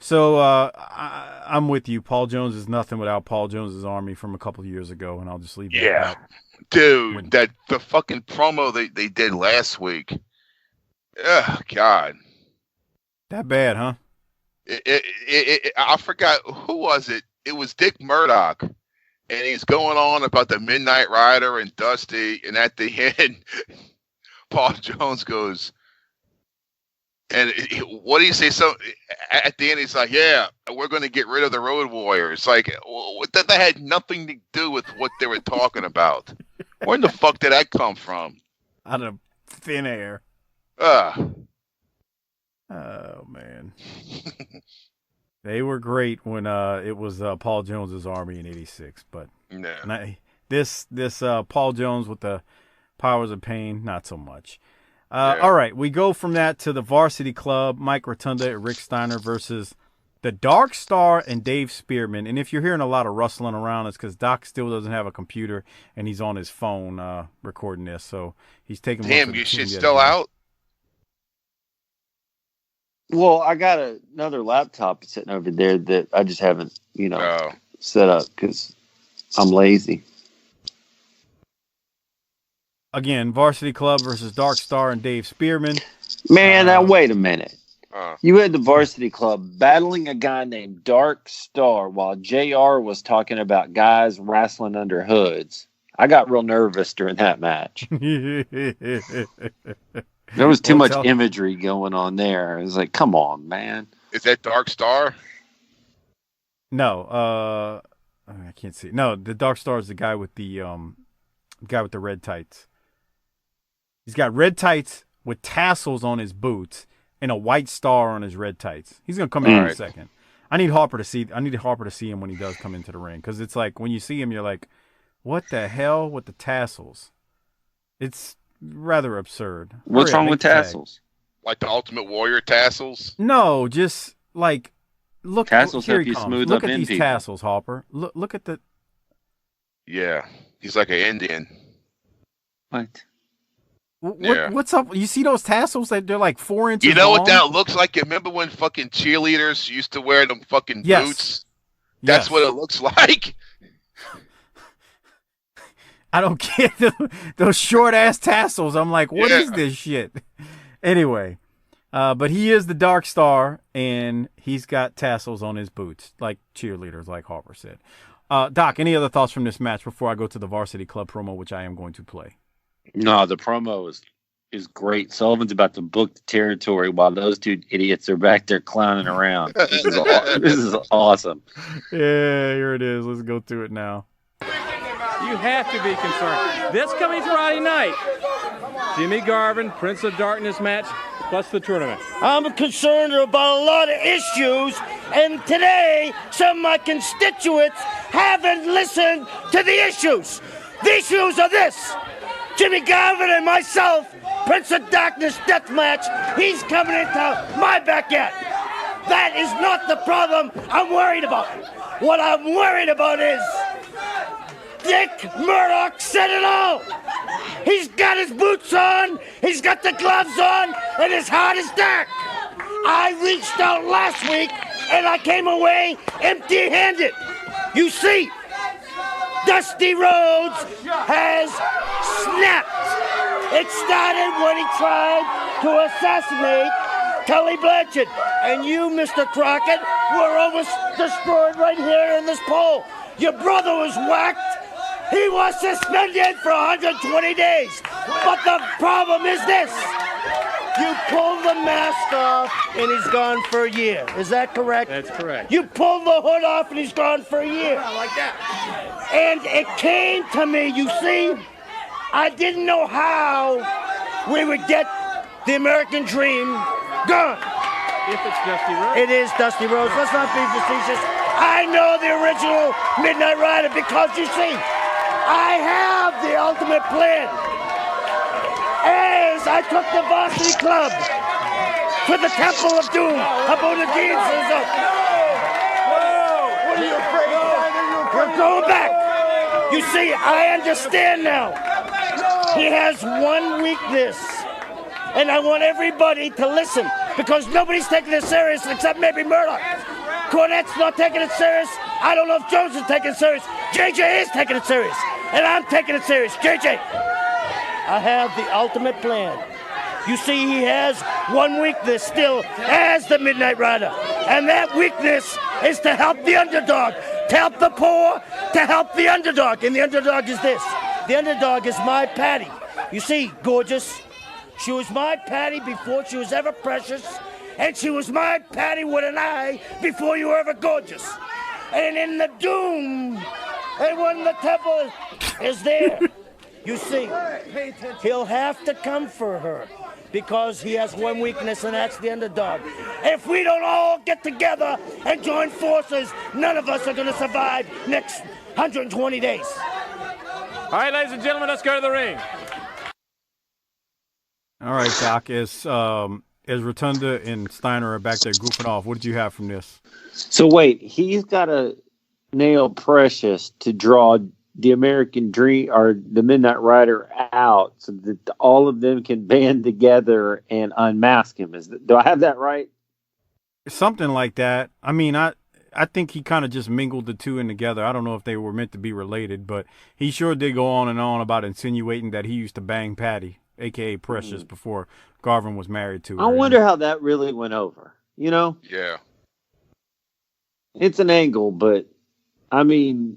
So I'm with you. Paul Jones is nothing without Paul Jones's Army from a couple of years ago, and I'll just leave it at that. Dude, the fucking promo they did last week. Oh, God. That bad, huh? I forgot, who was it? It was Dick Murdoch, and he's going on about the Midnight Rider and Dusty, and at the end, Paul Jones goes, and what do you say? So at the end, he's like, "Yeah, we're going to get rid of the Road Warriors." Like that had nothing to do with what they were talking about. Where in the fuck did that come from? Out of thin air. Oh man, they were great when it was Paul Jones's Army in '86. But this Paul Jones with the Powers of Pain, not so much. All right, we go from that to the Varsity Club, Mike Rotunda and Rick Steiner versus the Dark Star and Dave Spearman. And if you're hearing a lot of rustling around, it's because Doc still doesn't have a computer and he's on his phone recording this. So he's taking. Damn, your shit's still out? Well, I got another laptop sitting over there that I just haven't, set up because I'm lazy. Again, Varsity Club versus Dark Star and Dave Spearman. Man, now wait a minute. You had the Varsity Club battling a guy named Dark Star while JR was talking about guys wrestling under hoods. I got real nervous during that match. There was too much imagery going on there. It was like, come on, man. Is that Dark Star? No, I can't see. No, the Dark Star is the guy with the red tights. He's got red tights with tassels on his boots and a white star on his red tights. He's gonna come in a second. I need Harper to see him when he does come into the ring, because it's like when you see him, you're like, what the hell with the tassels? It's rather absurd. What's wrong with tassels? Like the Ultimate Warrior tassels? No, just like look. Tassels here help he you comes. smooth Look up at in these people. tassels, Harper. Look at the. Yeah, he's like an Indian. What? What's up? You see those tassels that they're like 4 inches You know long? what that looks like? You remember when fucking cheerleaders used to wear them fucking boots? That's what it looks like. I don't get those short ass tassels. I'm like, what is this shit? Anyway, but he is the Dark Star, and he's got tassels on his boots, like cheerleaders, like Harper said. Doc, any other thoughts from this match before I go to the Varsity Club promo, which I am going to play? No, the promo is great. Sullivan's about to book the territory while those two idiots are back there clowning around. This is awesome. Yeah, here it is. Let's go to it now. You have to be concerned. This coming Friday night, Jimmy Garvin, Prince of Darkness match, plus the tournament. I'm concerned about a lot of issues, and today some of my constituents haven't listened to the issues. The issues are this. Jimmy Garvin and myself, Prince of Darkness death match, he's coming into my backyard. That is not the problem I'm worried about. What I'm worried about is Dick Murdoch said it all. He's got his boots on, he's got the gloves on, and his heart is dark. I reached out last week, and I came away empty-handed. You see, Dusty Rhodes has snapped. It started when he tried to assassinate Tully Blanchard. And you, Mr. Crockett, were almost destroyed right here in this poll. Your brother was whacked. He was suspended for 120 days. But the problem is this. You pull the mask off and he's gone for a year. Is that correct? That's correct. You pull the hood off and he's gone for a year. Yeah, like that. And it came to me, you see, I didn't know how we would get the American dream gone. If it's Dusty Rhodes. It is Dusty Rhodes. Let's not be facetious. I know the original Midnight Rider because, you see, I have the ultimate plan. As I took the Varsity Club to the Temple of Doom, Abunadine says, What are you afraid of? we're going back. You see, I understand now. He has one weakness. And I want everybody to listen because nobody's taking it serious except maybe Murdoch. Cornette's not taking it serious. I don't know if Jones is taking it serious. JJ is taking it serious. And I'm taking it serious. JJ, I have the ultimate plan. You see, he has one weakness still as the Midnight Rider. And that weakness is to help the underdog, to help the poor, to help the underdog. And the underdog is this. The underdog is my Patty. You see, gorgeous, she was my Patty before she was ever precious. And she was my Patty with an eye before you were ever gorgeous. And in the doom, and when the temple is there, you see, he'll have to come for her because he has one weakness, and that's the underdog. If we don't all get together and join forces, none of us are going to survive next 120 days. All right, ladies and gentlemen, let's go to the ring. All right, Doc, as Rotunda and Steiner are back there goofing off, what did you have from this? So wait, he's got to nail Precious to draw the American Dream or the Midnight Rider out so that all of them can band together and unmask him. Do I have that right? Something like that. I mean, I think he kind of just mingled the two in together. I don't know if they were meant to be related, but he sure did go on and on about insinuating that he used to bang Patty, a.k.a. Precious, before Garvin was married to her. I wonder how that really went over, you know? Yeah. It's an angle, but, I mean,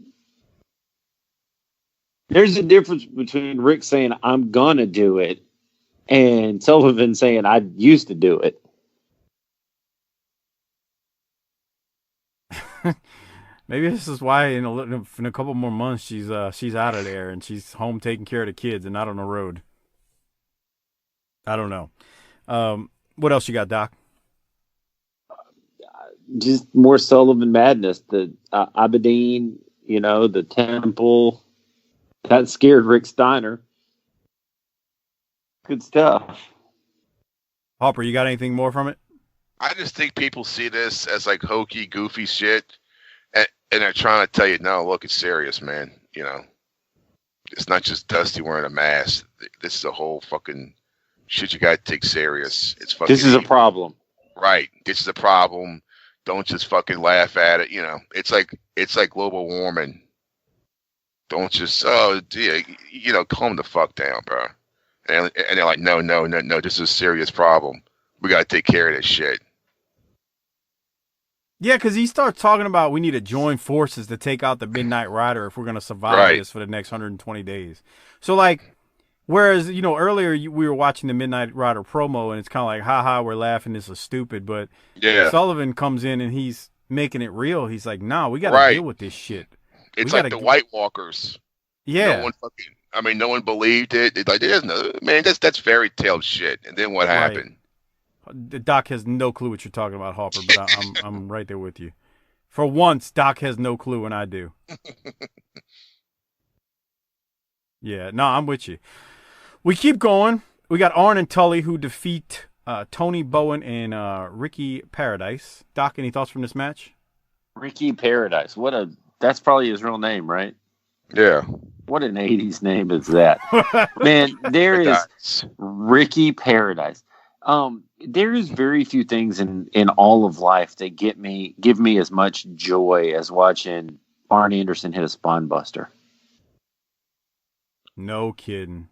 there's a difference between Rick saying, I'm going to do it, and Sullivan saying, I used to do it. Maybe this is why in a couple more months she's out of there and she's home taking care of the kids and not on the road. I don't know. What else you got, Doc? Just more Sullivan madness. The Aberdeen, the Temple. That scared Rick Steiner. Good stuff. Hopper, you got anything more from it? I just think people see this as like hokey, goofy shit. And they're trying to tell you, no, look, it's serious, man. It's not just Dusty wearing a mask. This is a whole fucking shit you got to take serious. It's fucking. This is a problem. Right. This is a problem. Don't just fucking laugh at it. It's like global warming. Don't just, calm the fuck down, bro. And they're like, no, this is a serious problem. We got to take care of this shit. Yeah, because he starts talking about we need to join forces to take out the Midnight Rider if we're going to survive this for the next 120 days. So, whereas, earlier we were watching the Midnight Rider promo and it's kind of like, haha, we're laughing, this is stupid. But Sullivan comes in and he's making it real. He's like, nah, we got to deal with this shit. It's like the White Walkers. Yeah. No one believed it. It's like, that's fairy tale shit. And then what happened? The Doc has no clue what you're talking about, Hopper, but I'm right there with you. For once, Doc has no clue and I do. Yeah, no, I'm with you. We keep going. We got Arn and Tully who defeat Tony Bowen and Ricky Paradise. Doc, any thoughts from this match? Ricky Paradise. That's probably his real name, right? Yeah. What an 80s name is that? Man, there is Ricky Paradise. There is very few things in all of life that give me as much joy as watching Arn Anderson hit a spine buster. No kidding.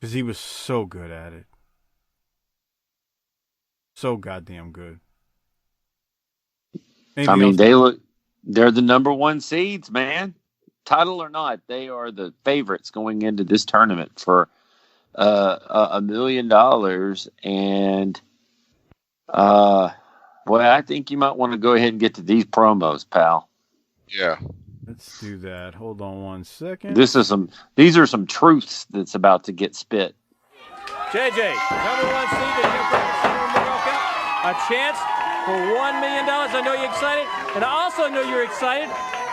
Because he was so good at it. So goddamn good. They're the number one seeds, man. Title or not, they are the favorites going into this tournament for $1 million, and I think you might want to go ahead and get to these promos, pal. Yeah, let's do that. Hold on one second. These are some truths that's about to get spit. JJ, number one seed a chance for $1 million. I know you're excited, and I also know you're excited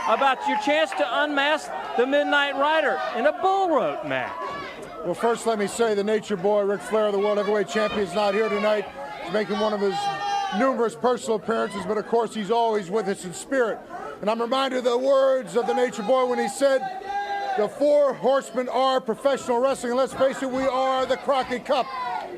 about your chance to unmask the Midnight Rider in a bull rope match. Well, first let me say the Nature Boy, Ric Flair, the World Heavyweight Champion, is not here tonight. He's making one of his numerous personal appearances, but of course he's always with us in spirit. And I'm reminded of the words of the Nature Boy when he said, the 4 horsemen are professional wrestling, and let's face it, we are the Crockett Cup.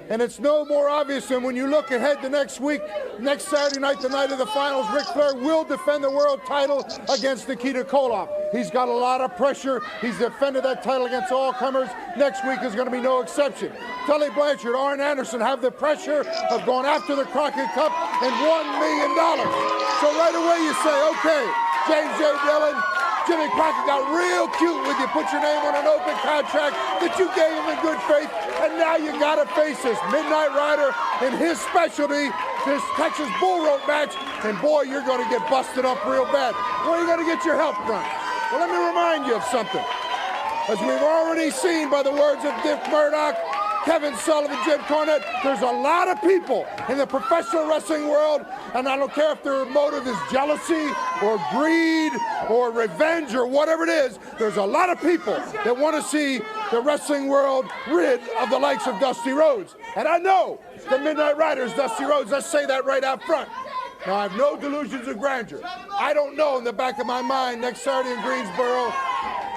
And it's no more obvious than when you look ahead to next week, next Saturday night, the night of the finals, Ric Flair will defend the world title against Nikita Koloff. He's got a lot of pressure. He's defended that title against all comers. Next week is going to be no exception. Tully Blanchard, Arn Anderson have the pressure of going after the Crockett Cup and $1 million. So right away you say, okay, James J. Dillon, Jimmy Crockett got real cute with you, put your name on an open contract that you gave him in good faith, and now you got to face this Midnight Rider in his specialty, this Texas Bull Rope match, and boy, you're going to get busted up real bad. Where are you going to get your help from? Well, let me remind you of something. As we've already seen by the words of Dick Murdoch, Kevin Sullivan, Jim Cornette, there's a lot of people in the professional wrestling world, and I don't care if their motive is jealousy or greed or revenge or whatever it is, there's a lot of people that want to see the wrestling world rid of the likes of Dusty Rhodes. And I know the Midnight Rider is Dusty Rhodes. Let's say that right out front. Now, I have no delusions of grandeur. I don't know in the back of my mind next Saturday in Greensboro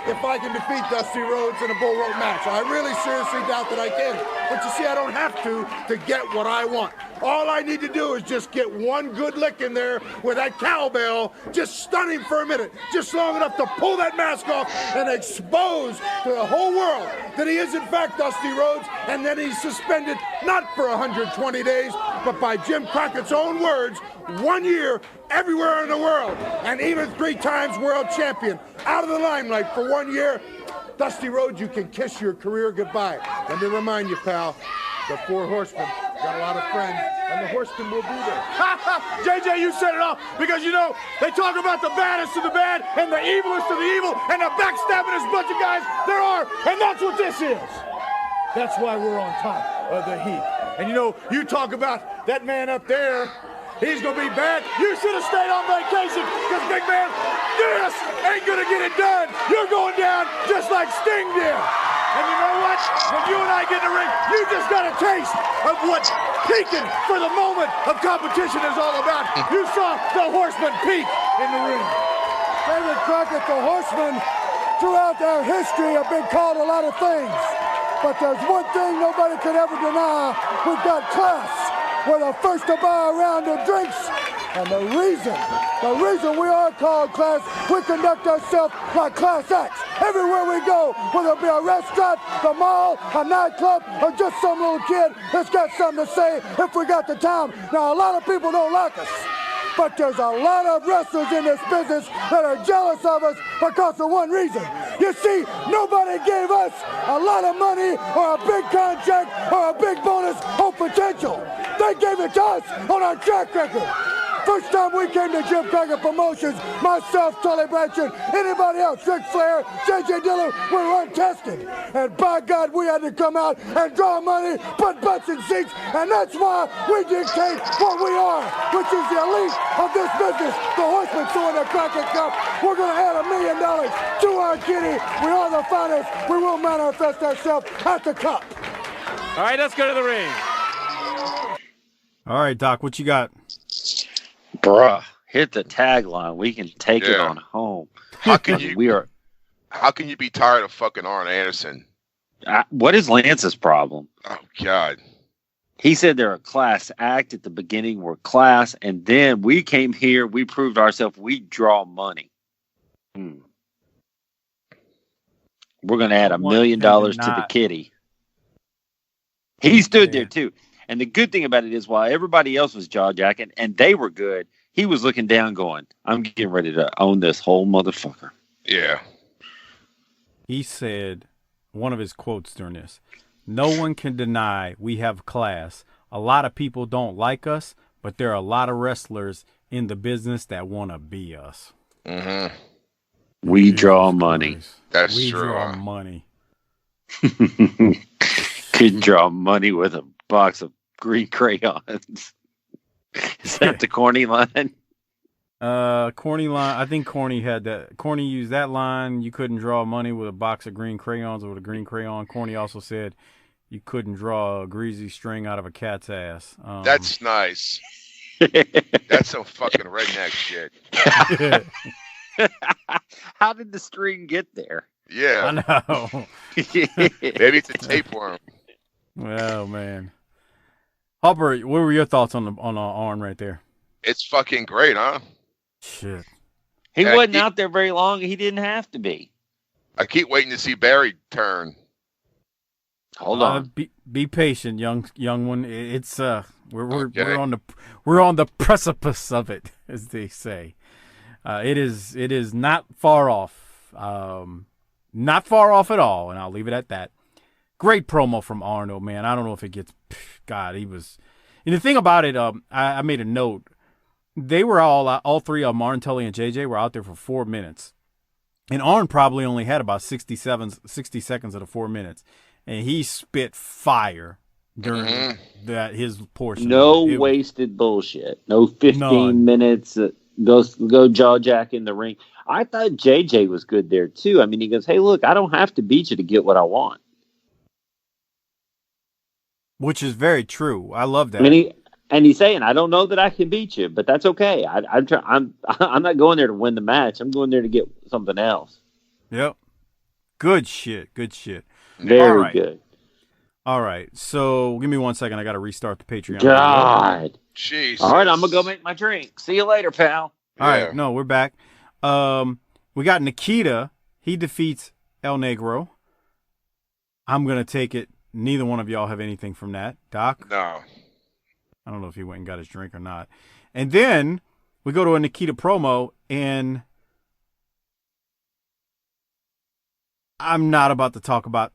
if I can defeat Dusty Rhodes in a bull rope match. I really seriously doubt that I can. But you see, I don't have to get what I want. All I need to do is just get one good lick in there with that cowbell, just stun him for a minute, just long enough to pull that mask off and expose to the whole world that he is in fact Dusty Rhodes, and then he's suspended not for 120 days, but by Jim Crockett's own words, 1 year everywhere in the world, and even 3 times world champion, out of the limelight for 1 year. Dusty Rhodes, you can kiss your career goodbye. Let me remind you, pal, the 4 horsemen got a lot of friends, and the horsemen will be there. JJ, you said it all, because you know, they talk about the baddest of the bad, and the evilest of the evil, and the backstabbingest bunch of guys there are, and that's what this is. That's why we're on top of the heap. And you know, you talk about that man up there, he's gonna be bad. You should have stayed on vacation, because big man, this ain't gonna get it done. You're going down just like Sting did. And you know what? When you and I get in the ring, you just got a taste of what peaking for the moment of competition is all about. You saw the Horsemen peak in the ring. David Crockett, the Horsemen, throughout their history have been called a lot of things. But there's one thing nobody could ever deny. We've got class. We're the first to buy a round of drinks. And the reason we are called class, we conduct ourselves like class acts. Everywhere we go, whether it be a restaurant, the mall, a nightclub, or just some little kid that's got something to say if we got the time. Now, a lot of people don't like us, but there's a lot of wrestlers in this business that are jealous of us because of one reason. You see, nobody gave us a lot of money or a big contract or a big bonus on potential. They gave it to us on our track record. First time we came to Jim Crockett Promotions, myself, Tully Blanchard, anybody else, Ric Flair, J.J. Dillon, we were untested. And by God, we had to come out and draw money, put butts in seats, and that's why we dictate what we are, which is the elite of this business. The Horsemen throwing the Crockett Cup. We're going to add $1 million to our kitty. We are the finest. We will manifest ourselves at the Cup. All right, let's go to the ring. All right, Doc, what you got? Bruh, hit the tagline. We can take it on home. How can you be tired of fucking Arn Anderson? What is Lance's problem? Oh God. He said they're a class act at the beginning. We're class, and then we came here. We proved ourselves. We draw money. We're going to add $1 million to the kitty. He stood there too. And the good thing about it is, while everybody else was jaw-jacking and they were good, he was looking down going, I'm getting ready to own this whole motherfucker. Yeah. He said, one of his quotes during this, no one can deny we have class. A lot of people don't like us, but there are a lot of wrestlers in the business that want to be us. Mm-hmm. We draw money. That's we true. We draw money. Could draw money with a box of green crayons. Is that the corny line? Corny line. I think Corny had that. Corny used that line. You couldn't draw money with a box of green crayons or with a green crayon. Corny also said you couldn't draw a greasy string out of a cat's ass. That's nice. That's some fucking redneck shit. How did the string get there? Yeah. I know. Maybe it's a tapeworm. Oh man. Hopper, what were your thoughts on Arn right there? It's fucking great, huh? Shit. He wasn't out there very long. He didn't have to be. I keep waiting to see Barry turn. Hold on. Be patient, young one. It's we're on the precipice of it, as they say. It is not far off. Not far off at all, and I'll leave it at that. Great promo from Arnold, man. I don't know if it gets. God, he was. And the thing about it, I made a note. They were all three of Arn, Tully, and JJ were out there for 4 minutes, and Arn probably only had about 60 seconds of the 4 minutes, and he spit fire during his portion. No wasted bullshit. No 15 minutes. Go jaw jack in the ring. I thought JJ was good there too. I mean, he goes, "Hey, look, I don't have to beat you to get what I want." Which is very true. I love that. I mean, he's saying, "I don't know that I can beat you, but that's okay. I'm not going there to win the match. I'm going there to get something else." Yep. Good shit. Good shit. Very good. All right, so give me 1 second. I got to restart the Patreon. God. Jesus. All right, I'm going to go make my drink. See you later, pal. All right, no, we're back. We got Nikita. He defeats El Negro. I'm going to take it. Neither one of y'all have anything from that. Doc? No. I don't know if he went and got his drink or not. And then we go to a Nikita promo, and I'm not about to talk about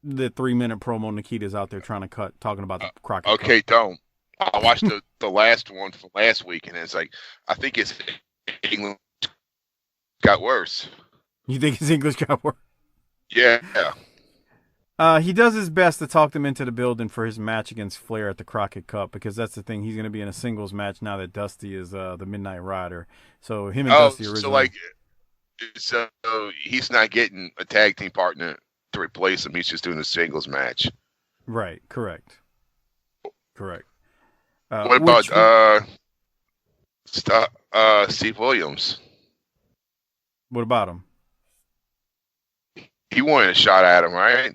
the 3-minute promo Nikita's out there trying to cut, talking about the Crockett Okay, Cup. don't. I watched the last one from last week, and it's like, I think it's English got worse. You think his English got worse? Yeah. He does his best to talk them into the building for his match against Flair at the Crockett Cup, because that's the thing. He's going to be in a singles match now that Dusty is the Midnight Rider. So him and Dusty originally. So he's not getting a tag team partner to replace him. He's just doing a singles match. Right. Correct. What about Steve Williams? What about him? He wanted a shot at him, right?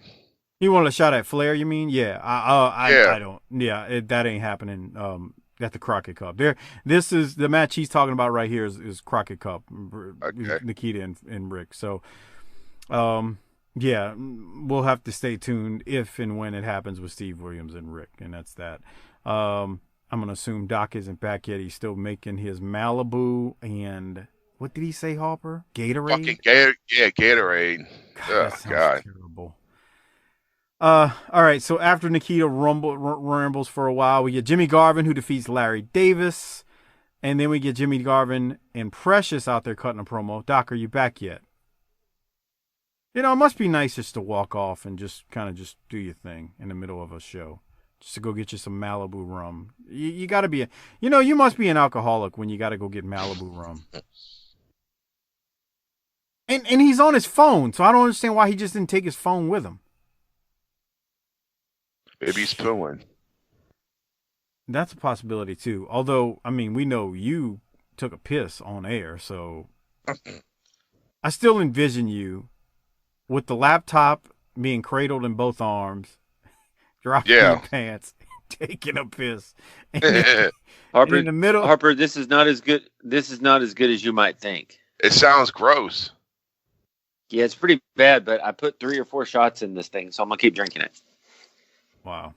He wanted a shot at Flair, you mean? Yeah. I don't. Yeah, that ain't happening at the Crockett Cup. This is the match he's talking about right here is Crockett Cup. Okay. Nikita and Rick. So, yeah, we'll have to stay tuned if and when it happens with Steve Williams and Rick, and that's that. I'm going to assume Doc isn't back yet. He's still making his Malibu and what did he say, Harper? Gatorade? Fucking Gatorade. God, God. Terrible. All right, so after Nikita rambles for a while, we get Jimmy Garvin, who defeats Larry Davis, and then we get Jimmy Garvin and Precious out there cutting a promo. Doc, are you back yet? You know, it must be nice just to walk off and just kind of just do your thing in the middle of a show. Just to go get you some Malibu rum. You got to be, you must be an alcoholic when you got to go get Malibu rum. And he's on his phone, so I don't understand why he just didn't take his phone with him. Maybe he's pooing. That's a possibility, too. Although, I mean, we know you took a piss on air, so I still envision you with the laptop being cradled in both arms, dropping your pants, taking a piss. Harper, in the middle. Harper, this is not as good. This is not as good as you might think. It sounds gross. Yeah, it's pretty bad, but I put 3 or 4 shots in this thing, so I'm going to keep drinking it. Wow.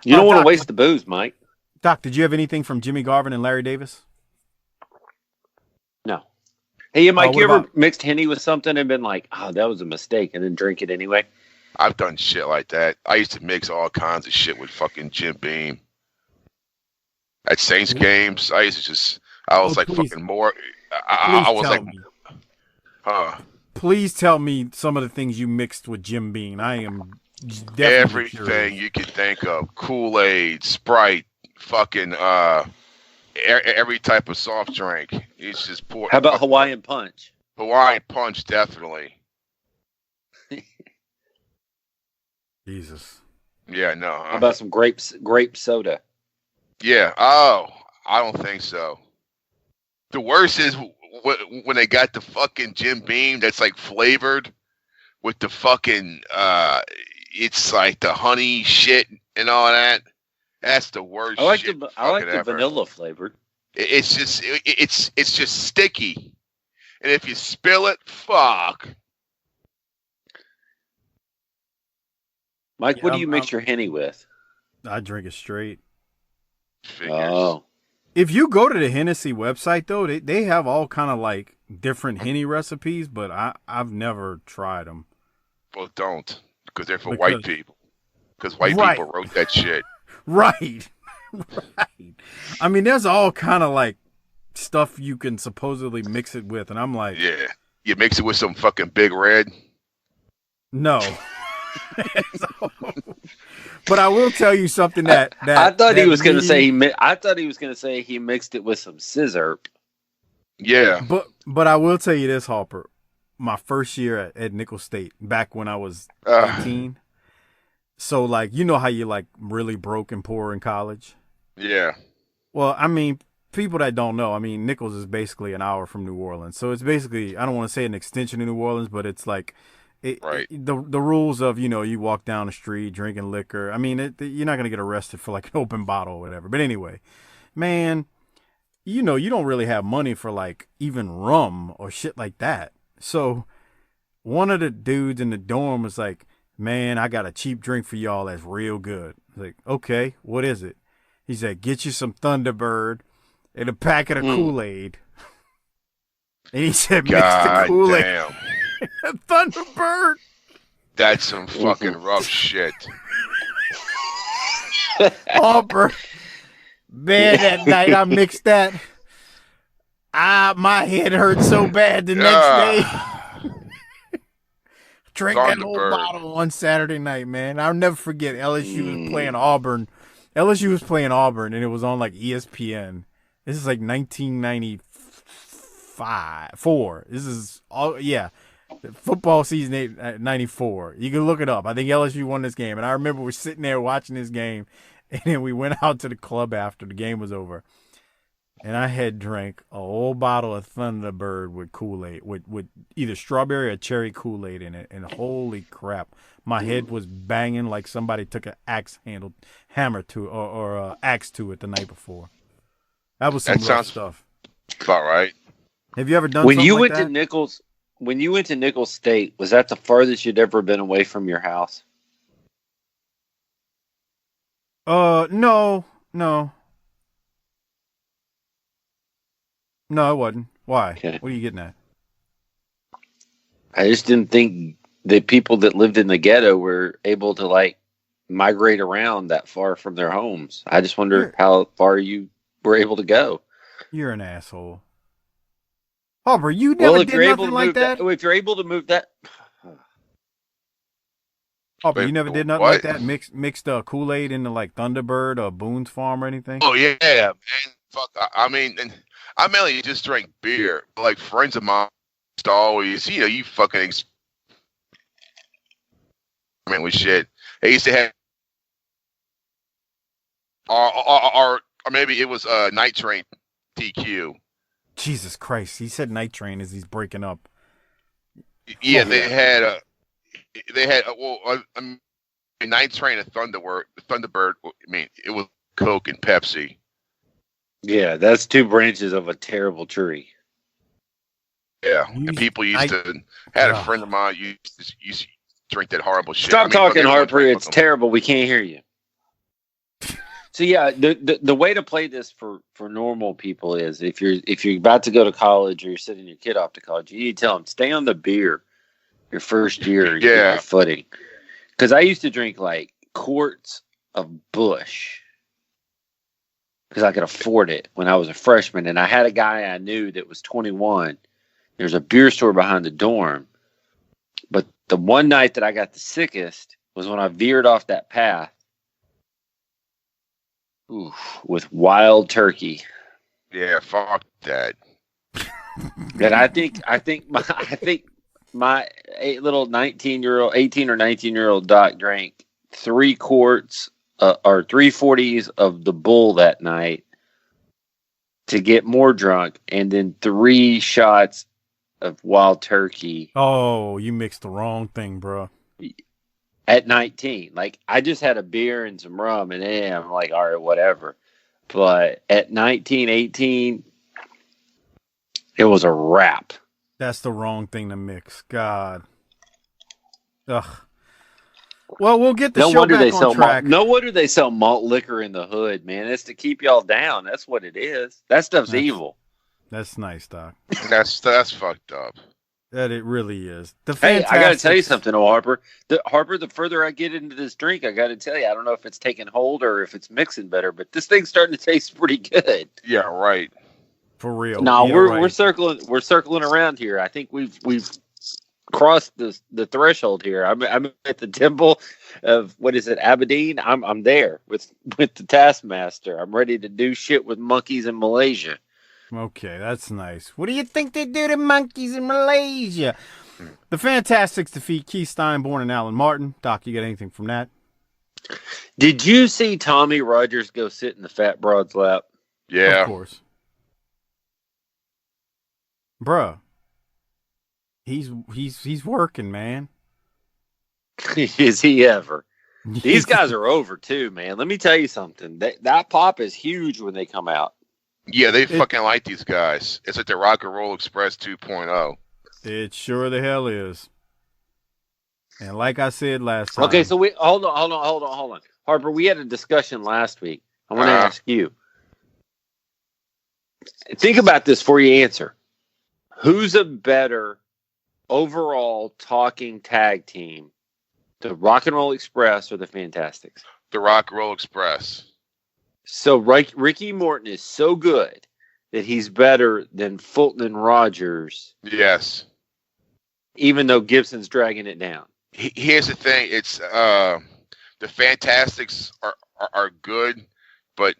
You don't want to waste the booze, Mike. Doc, did you have anything from Jimmy Garvin and Larry Davis? No. Hey, Mike, you ever mixed Henny with something and been like, oh, that was a mistake, and then drink it anyway? I've done shit like that. I used to mix all kinds of shit with fucking Jim Beam. At Saints games, I was like please. fucking more. I was like, Please tell me some of the things you mixed with Jim Beam. I am definitely everything curious. You can think of: Kool-Aid, Sprite, fucking every type of soft drink. It's just poor. How about Hawaiian Punch? Hawaiian Punch, definitely. Jesus. Yeah, no. How about some grape soda? Yeah. Oh, I don't think so. The worst is when they got the fucking Jim Beam that's like flavored with the fucking it's like the honey shit and all that. That's the worst. I like shit the vanilla flavored. It's just sticky, and if you spill it, fuck. Mike, what do you mix your Henny with? I drink it straight. Figures. Oh. If you go to the Hennessy website, though, they have all kind of like different Henny recipes, but I've never tried them. Well, don't, because they're for white people. Because white people wrote that shit. Right. I mean, there's all kind of like stuff you can supposedly mix it with, and I'm like, yeah, you mix it with some fucking Big Red. No. But I will tell you something that I thought he was going to say he mixed it with some scissor. Yeah. But I will tell you this, Harper. My first year at Nicholls State, back when I was 18. So like, you know how you like really broke and poor in college? Yeah. Well, I mean, people that don't know, I mean, Nicholls is basically an hour from New Orleans. So it's basically, I don't want to say an extension of New Orleans, but it's like the rules of, you walk down the street drinking liquor. I mean, you're not going to get arrested for like an open bottle or whatever. But anyway, man, you don't really have money for like even rum or shit like that. So one of the dudes in the dorm was like, man, I got a cheap drink for y'all that's real good. I was like, okay, what is it? He said, get you some Thunderbird and a packet of Kool-Aid. And he said, mix the Kool-Aid. Damn. Thunderbird. That's some fucking rough shit. Harper. Man, that night I mixed that. My head hurt so bad the next day. Drank that whole bottle on Saturday night, man. I'll never forget LSU was playing Auburn. LSU was playing Auburn, and it was on like ESPN. This is like 1994. This is football season 94. You can look it up. I think LSU won this game, and I remember we're sitting there watching this game, and then we went out to the club after the game was over, and I had drank a whole bottle of Thunderbird with Kool-Aid, with either strawberry or cherry Kool-Aid in it, and holy crap, my head was banging like somebody took an hammer to or axe to it the night before. That was some rough stuff. About right. Have you ever done when something you like went that? to Nichols? When you went to Nichols State, was that the farthest you'd ever been away from your house? No, it wasn't. Why? Okay. What are you getting at? I just didn't think the people that lived in the ghetto were able to like migrate around that far from their homes. I just wonder how far you were able to go. You're an asshole. Harper, you never did nothing like that? If you're able to move that. Harper, you never did nothing like that? Mixed Kool-Aid into like Thunderbird or Boone's Farm or anything? Oh, yeah, man. Fuck. I mean, I mainly just drank beer. Like, friends of mine used to always, you fucking with shit. They used to have, or maybe it was Night Train DQ. Jesus Christ. He said Night Train as he's breaking up. Yeah, they had Night Train and Thunderbird. I mean, it was Coke and Pepsi. Yeah, that's two branches of a terrible tree. Yeah, and people used to. Had a friend of mine used to drink that horrible shit. Stop talking, Harper. It's terrible. We can't hear you. So yeah, the way to play this for normal people is if you're about to go to college or you're sending your kid off to college, you need to tell them stay on the beer your first year. You get your footing. Because I used to drink like quarts of Busch because I could afford it when I was a freshman, and I had a guy I knew that was 21. There's a beer store behind the dorm, but the one night that I got the sickest was when I veered off that path. Ooh, with wild turkey. Yeah, fuck that. And I think my 18 or 19-year-old Doc drank 3 quarts or 340s of the Bull that night to get more drunk, and then 3 shots of wild turkey. Oh, you mixed the wrong thing, bro. At 19, like I just had a beer and some rum, and then I'm like, all right, whatever. But at 19, 18, it was a wrap. That's the wrong thing to mix. God. Ugh. Well, we'll get the show back on track. No wonder they sell malt liquor in the hood, man. It's to keep y'all down. That's what it is. That stuff's evil. That's nice, Doc. That's fucked up. That it really is. Hey, I got to tell you something, Harper. The further I get into this drink, I got to tell you, I don't know if it's taking hold or if it's mixing better, but this thing's starting to taste pretty good. Yeah, right. For real. No, yeah, we're circling around here. I think we've crossed the threshold here. I'm at the temple of Aberdeen. I'm there with the Taskmaster. I'm ready to do shit with monkeys in Malaysia. Okay, that's nice. What do you think they do to monkeys in Malaysia? The Fantastics defeat Keith Steinborn and Alan Martin. Doc, you got anything from that? Did you see Tommy Rogers go sit in the fat broad's lap? Yeah. Of course. Bruh. He's working, man. Is he ever? These guys are over too, man. Let me tell you something. That pop is huge when they come out. Yeah, they fucking like these guys. It's like the Rock and Roll Express 2.0. It sure the hell is. And like I said last time. Okay, so hold on. Harper, we had a discussion last week. I want to ask you. Think about this before you answer. Who's a better overall talking tag team? The Rock and Roll Express or the Fantastics? The Rock and Roll Express. So Ricky Morton is so good that he's better than Fulton and Rogers. Yes. Even though Gibson's dragging it down. Here's the thing. It's the Fantastics are good, but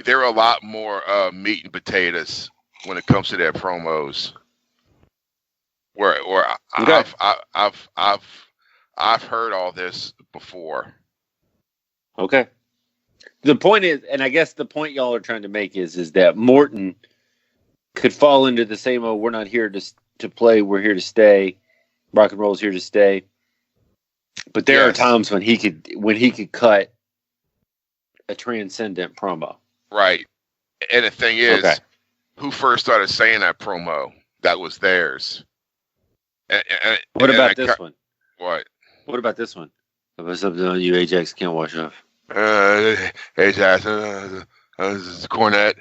they're a lot more meat and potatoes when it comes to their promos. Where I've heard all this before. Okay. The point is, and I guess the point y'all are trying to make is that Morton could fall into the same, oh, we're not here to play, we're here to stay. Rock and roll's here to stay. But there are times when he could cut a transcendent promo. Right. And the thing is, who first started saying that promo? That was theirs. What about this one? What? What about this one? What's up, you Ajax can't wash off? Ajax, Cornette,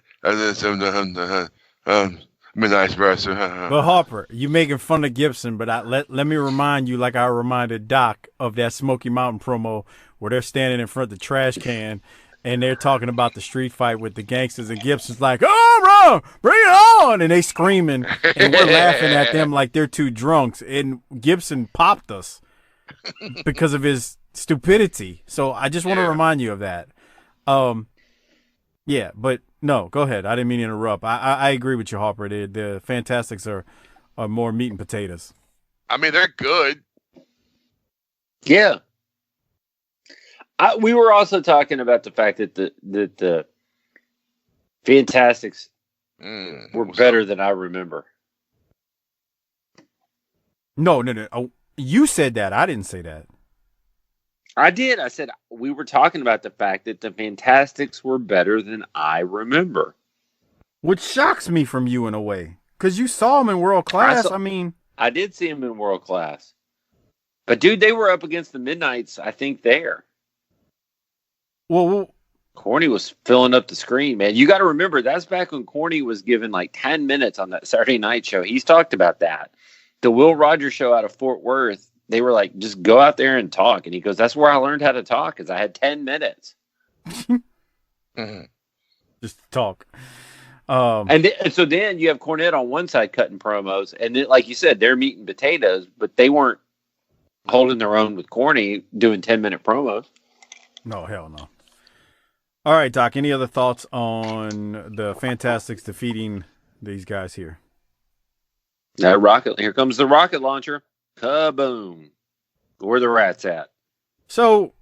Midnight Express. But Harper, you making fun of Gibson, but let me remind you, like I reminded Doc, of that Smoky Mountain promo where they're standing in front of the trash can and they're talking about the street fight with the gangsters, and Gibson's like, "Oh, bro, bring it on!" and they screaming, and we're laughing at them like they're two drunks. And Gibson popped us because of his stupidity. So I just want to remind you of that. Yeah, but no, go ahead. I didn't mean to interrupt. I agree with you, Harper. The Fantastics are more meat and potatoes. I mean, they're good. Yeah. We were also talking about the fact that the Fantastics were better than I remember. No. Oh, you said that. I didn't say that. I did. I said we were talking about the fact that the Fantastics were better than I remember. Which shocks me from you in a way. Because you saw them in World Class. I did see them in World Class. But, dude, they were up against the Midnights, I think, there. Well, Corny was filling up the screen, man. You got to remember, that's back when Corny was given like 10 minutes on that Saturday night show. He's talked about that. The Will Rogers show out of Fort Worth, they were like, just go out there and talk. And he goes, that's where I learned how to talk, because I had 10 minutes. Just talk. And so then you have Cornette on one side cutting promos. And then, like you said, they're meat and potatoes, but they weren't holding their own with Corny doing 10-minute promos. No, hell no. All right, Doc, any other thoughts on the Fantastics defeating these guys here? Here comes the rocket launcher. Kaboom. Where the rats at? So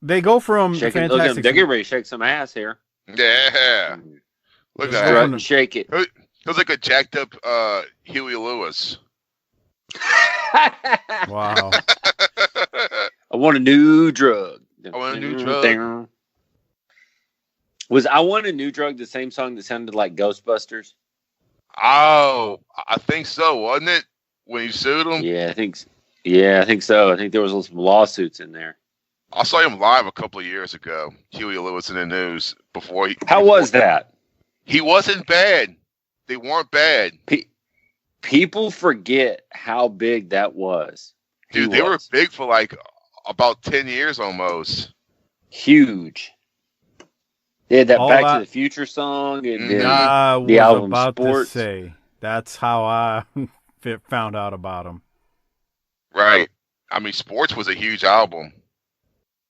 they go from the Fantastics. Look at them. They're getting ready to shake some ass here. Yeah. Look at that. And shake it. It was like a jacked up Huey Lewis. Wow. I want a new drug. I want a new drug. Was I Want a New Drug the same song that sounded like Ghostbusters? Oh, I think so, wasn't it? When you sued him? Yeah, I think so. I think there was some lawsuits in there. I saw him live a couple of years ago. Huey Lewis in the news before he. How was that? He wasn't bad. They weren't bad. People forget how big that was. Dude, they were big for like about 10 years almost. Huge. They had that Back to the Future song and the album about Sports. To say, that's how I found out about them. Right. I mean, Sports was a huge album.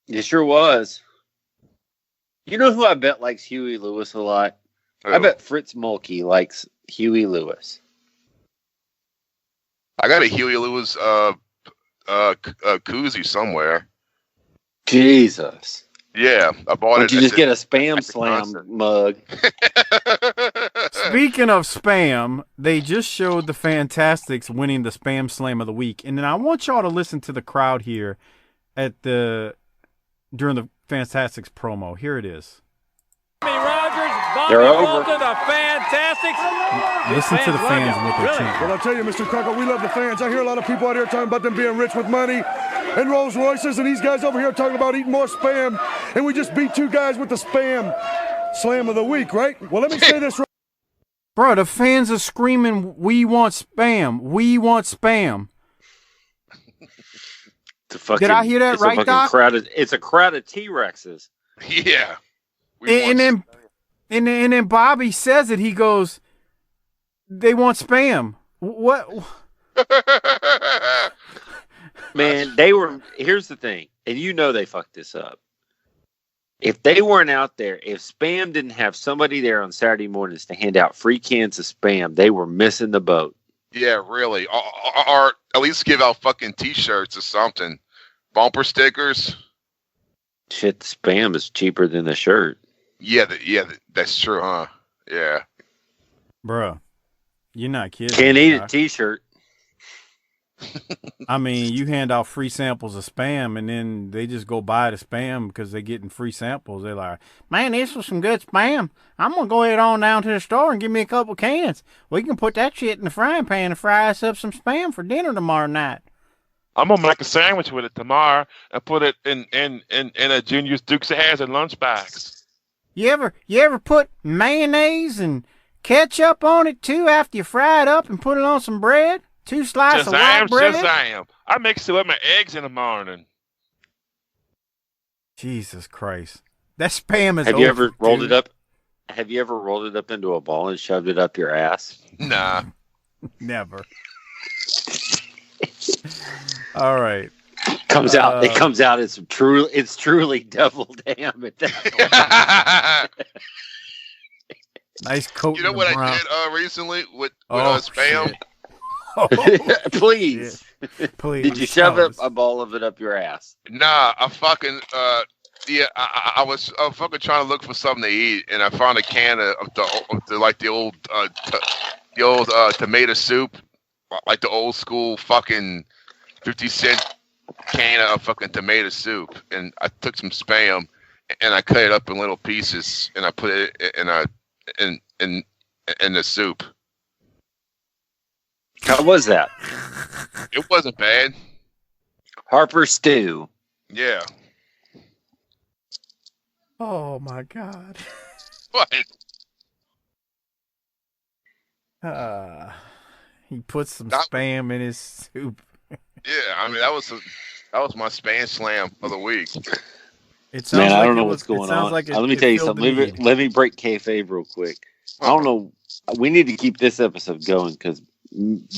It sure was. You know who I bet likes Huey Lewis a lot? I bet Fritz Mulkey likes Huey Lewis. I got a Huey Lewis koozie somewhere. Jesus. Yeah, I bought it. You just get a Spam Slam mug. Speaking of spam, they just showed the Fantastics winning the Spam Slam of the Week. And then I want y'all to listen to the crowd here during the Fantastics promo. Here it is. They're over. The Fantastics. Listen to the fans and what they're chanting. Well, I'll tell you, Mr. Crocker, we love the fans. I hear a lot of people out here talking about them being rich with money and Rolls Royces, and these guys over here talking about eating more spam. And we just beat two guys with the Spam Slam of the Week, right? Well, let me say this. Bro, the fans are screaming, "We want spam! We want spam!" Did I hear that right, Doc? It's a crowd of T-Rexes. Yeah. And then Bobby says it. He goes, "They want spam." What? Man, here's the thing, and you know they fucked this up. If they weren't out there, if Spam didn't have somebody there on Saturday mornings to hand out free cans of Spam, they were missing the boat. Yeah, really. Or at least give out fucking T-shirts or something. Bumper stickers. Shit, Spam is cheaper than the shirt. Yeah, that's true, huh? Yeah. Bruh, you're not kidding. Can't eat a T-shirt. I mean, you hand out free samples of Spam, and then they just go buy the Spam because they're getting free samples. They're like, "Man, this was some good Spam. I'm going to go ahead on down to the store and give me a couple cans. We can put that shit in the frying pan and fry us up some Spam for dinner tomorrow night." I'm gonna make a sandwich with it tomorrow and put it in a Junior's Dukes of Hazzard lunch bags. You ever put mayonnaise and ketchup on it too after you fry it up and put it on some bread? 2 slices of white bread? I mix it with my eggs in the morning. Jesus Christ. That Spam is Have you ever rolled it up? Have you ever rolled it up into a ball and shoved it up your ass? Nah. Never. All right. It comes out. It's truly double damn at that point. Nice coat. You know what I did recently with Spam? Shit. Please. Please. Did you shove a ball of it up your ass? Nah, I fucking I was fucking trying to look for something to eat, and I found a can of the old tomato soup, like the old school fucking 50-cent can of fucking tomato soup, and I took some Spam and I cut it up in little pieces and I put it in the soup. How was that? It wasn't bad. Harper stew. Yeah. Oh my God. What? He put some Spam in his soup. Yeah, I mean that was my Spam Slam of the week. It sounds I like don't know what's going on. Let me tell you something. Let me break kayfabe real quick. I don't know. We need to keep this episode going because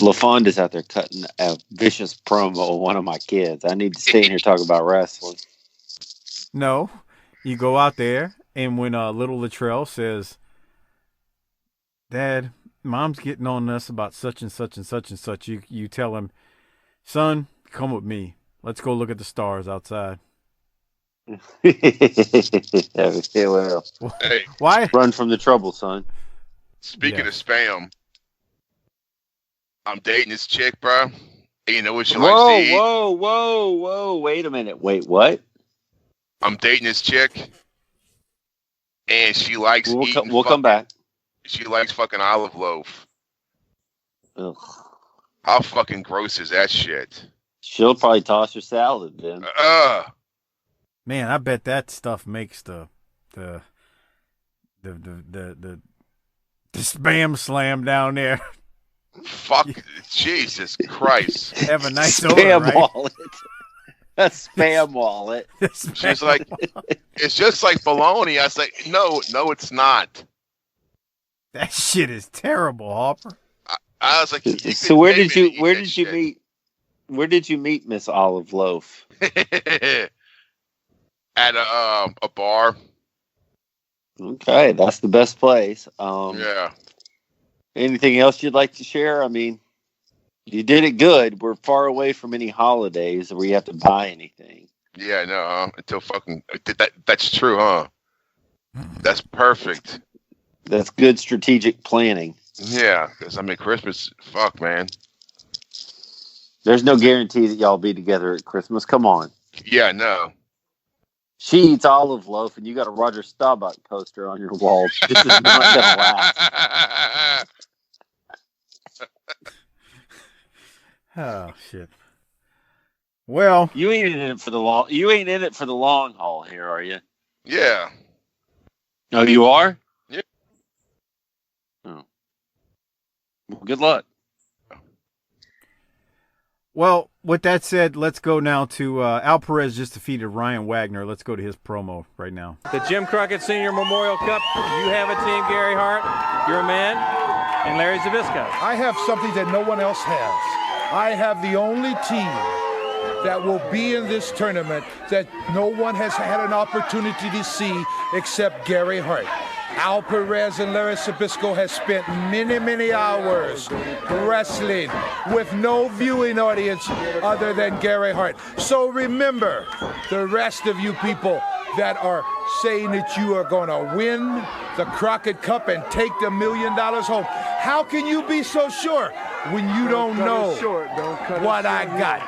LaFonda's out there cutting a vicious promo of one of my kids. I need to stay in here talking about wrestling. No, you go out there, and when little Latrell says, "Dad, Mom's getting on us about such and such and such and such," you tell him, "Son, come with me. Let's go look at the stars outside." Yeah, well, hey, why run from the trouble, son? Speaking of Spam, I'm dating this chick, bro. And you know what she likes to eat? Whoa! Wait a minute. Wait, what? I'm dating this chick, and she likes eating. We'll come back. She likes fucking olive loaf. Ugh. How fucking gross is that shit? She'll probably toss your salad then. Man, I bet that stuff makes the Spam Slam down there. Fuck, Jesus Christ! Have a nice Spam odor, right? wallet. A Spam wallet. She's like, it's just like bologna. I say, no, it's not. That shit is terrible, Harper. I was like, so where did you meet Miss Olive Loaf? At a bar. Okay, that's the best place. Yeah. Anything else you'd like to share? I mean, you did it good. We're far away from any holidays where you have to buy anything. Yeah, no, until fucking that's true, huh? That's perfect. That's good strategic planning. Yeah, because I mean, Christmas, fuck, man. There's no guarantee that y'all be together at Christmas. Come on. Yeah, no. She eats olive loaf, and you got a Roger Staubach poster on your wall. This is not gonna last. Oh shit. Well, you ain't in it for the long. You ain't in it for the long haul here, are you? Yeah. Oh, you are? Yeah. Oh. Well, good luck. Well, with that said, let's go now to Al Perez just defeated Ryan Wagner. Let's go to his promo right now. The Jim Crockett Senior Memorial Cup. You have a team, Gary Hart, your man, and Larry Zbyszko. I have something that no one else has. I have the only team that will be in this tournament that no one has had an opportunity to see except Gary Hart. Al Perez and Larry Zbyszko has spent many, many hours wrestling with no viewing audience other than Gary Hart. So remember, the rest of you people that are saying that you are going to win the Crockett Cup and take the $1 million home. How can you be so sure when you don't know what I got?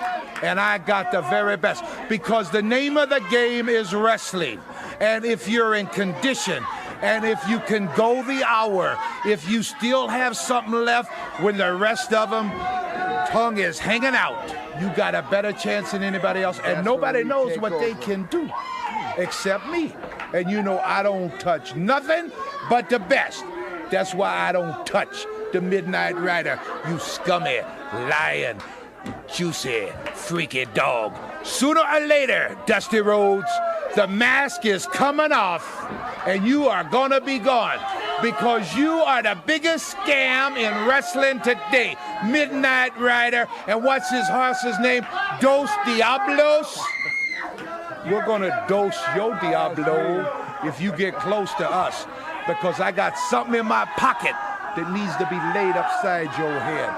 And I got the very best, because the name of the game is wrestling. And if you're in condition, and if you can go the hour, if you still have something left when the rest of them tongue is hanging out, you got a better chance than anybody else. And nobody knows what they can do except me. And you know I don't touch nothing but the best. That's why I don't touch the Midnight Rider, you scummy, lying, juicy, freaky dog. Sooner or later, Dusty Rhodes, the mask is coming off, and you are gonna be gone, because you are the biggest scam in wrestling today. Midnight Rider, and what's his horse's name? Dos Diablos? We're gonna dose your Diablo if you get close to us, because I got something in my pocket that needs to be laid upside your head.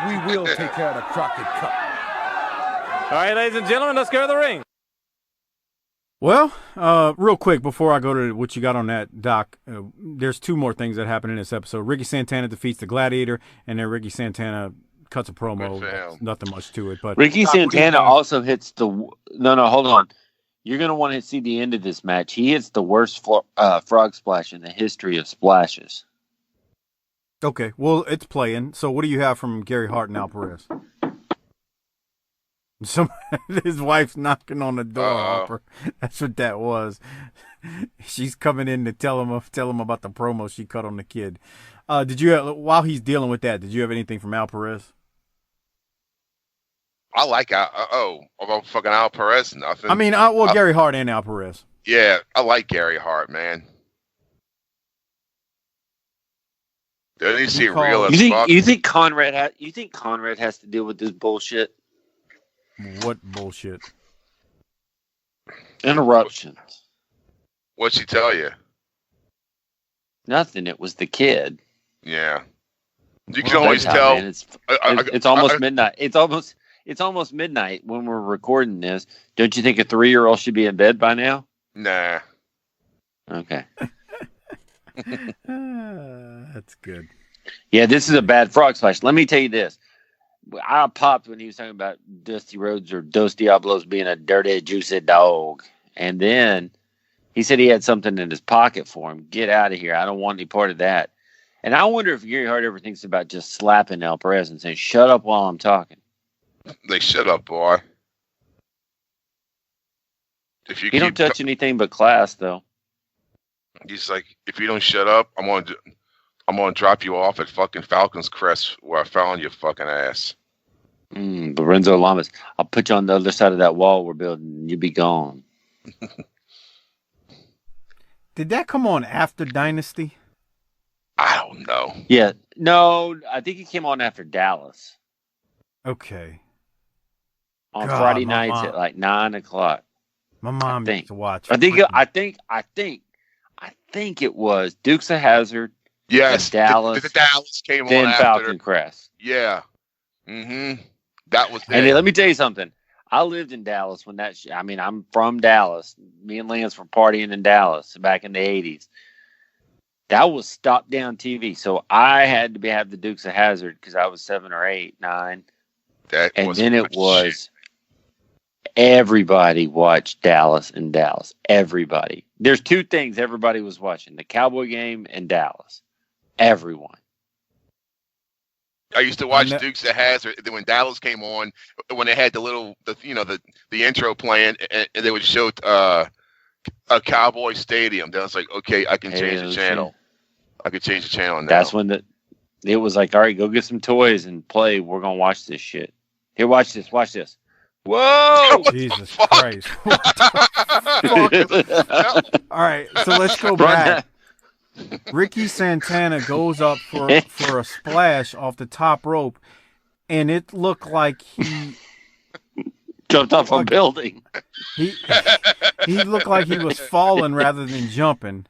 We will take care of the Crockett Cup. All right, ladies and gentlemen, let's go to the ring. Well, real quick before I go to what you got on that, Doc, there's two more things that happen in this episode. Ricky Santana defeats the Gladiator, and then Ricky Santana cuts a promo. Nothing much to it, but Ricky Santana also hits the. No, hold on. You're gonna want to see the end of this match. He hits the worst frog splash in the history of splashes. Okay, well, it's playing. So what do you have from Gary Hart and Al Perez? His wife's knocking on the door, Harper. That's what that was. She's coming in to tell him about the promo she cut on the kid. Did you, while he's dealing with that, did you have anything from Al Perez? I like about fucking Al Perez. Nothing. I mean, Gary Hart and Al Perez. Yeah, I like Gary Hart, man. Doesn't he see real as fuck? You think Conrad has to deal with this bullshit? What bullshit? Interruptions. What'd she tell you? Nothing. It was the kid. Yeah. You can always tell. Man, it's almost midnight. It's almost midnight when we're recording this. Don't you think a 3-year-old should be in bed by now? Nah. Okay. That's good. Yeah, this is a bad frog splash. Let me tell you this. I popped when he was talking about Dusty Rhodes or Dos Diablos being a dirty, juicy dog. And then he said he had something in his pocket for him. Get out of here. I don't want any part of that. And I wonder if Gary Hart ever thinks about just slapping El Perez and saying, shut up while I'm talking. They shut up, boy. He don't touch anything but class, though. He's like, if you don't shut up, I'm gonna drop you off at fucking Falcon's Crest where I found your fucking ass. Lorenzo Lamas, I'll put you on the other side of that wall we're building, and you'll be gone. Did that come on after Dynasty? I don't know. Yeah, no, I think it came on after Dallas. Okay. On Friday nights at like 9:00. My mom used to watch. I think it was Dukes of Hazzard. Yes, Dallas. The Dallas came then on after. Falcon Crest. Yeah. Mm-hmm. That was. And let me tell you something. I lived in Dallas when that. I'm from Dallas. Me and Lance were partying in Dallas back in the 80s. that was stop down TV. So I had to have the Dukes of Hazzard because I was 7 or 8, 9. And then it was everybody watched Dallas and Dallas. Everybody. There's two things everybody was watching: the Cowboy game and Dallas. Everyone. I used to watch Dukes of Hazzard. Then when Dallas came on, when they had the intro playing, and they would show a Cowboy Stadium. Then I was like, okay, I can change the channel. I could change the channel now. That's when it was like, all right, go get some toys and play. We're gonna watch this shit. Here, watch this. Watch this. Whoa! Jesus Christ! All right, so let's go back. Ricky Santana goes up for a splash off the top rope, and it looked like he jumped off a building. He looked like he was falling rather than jumping.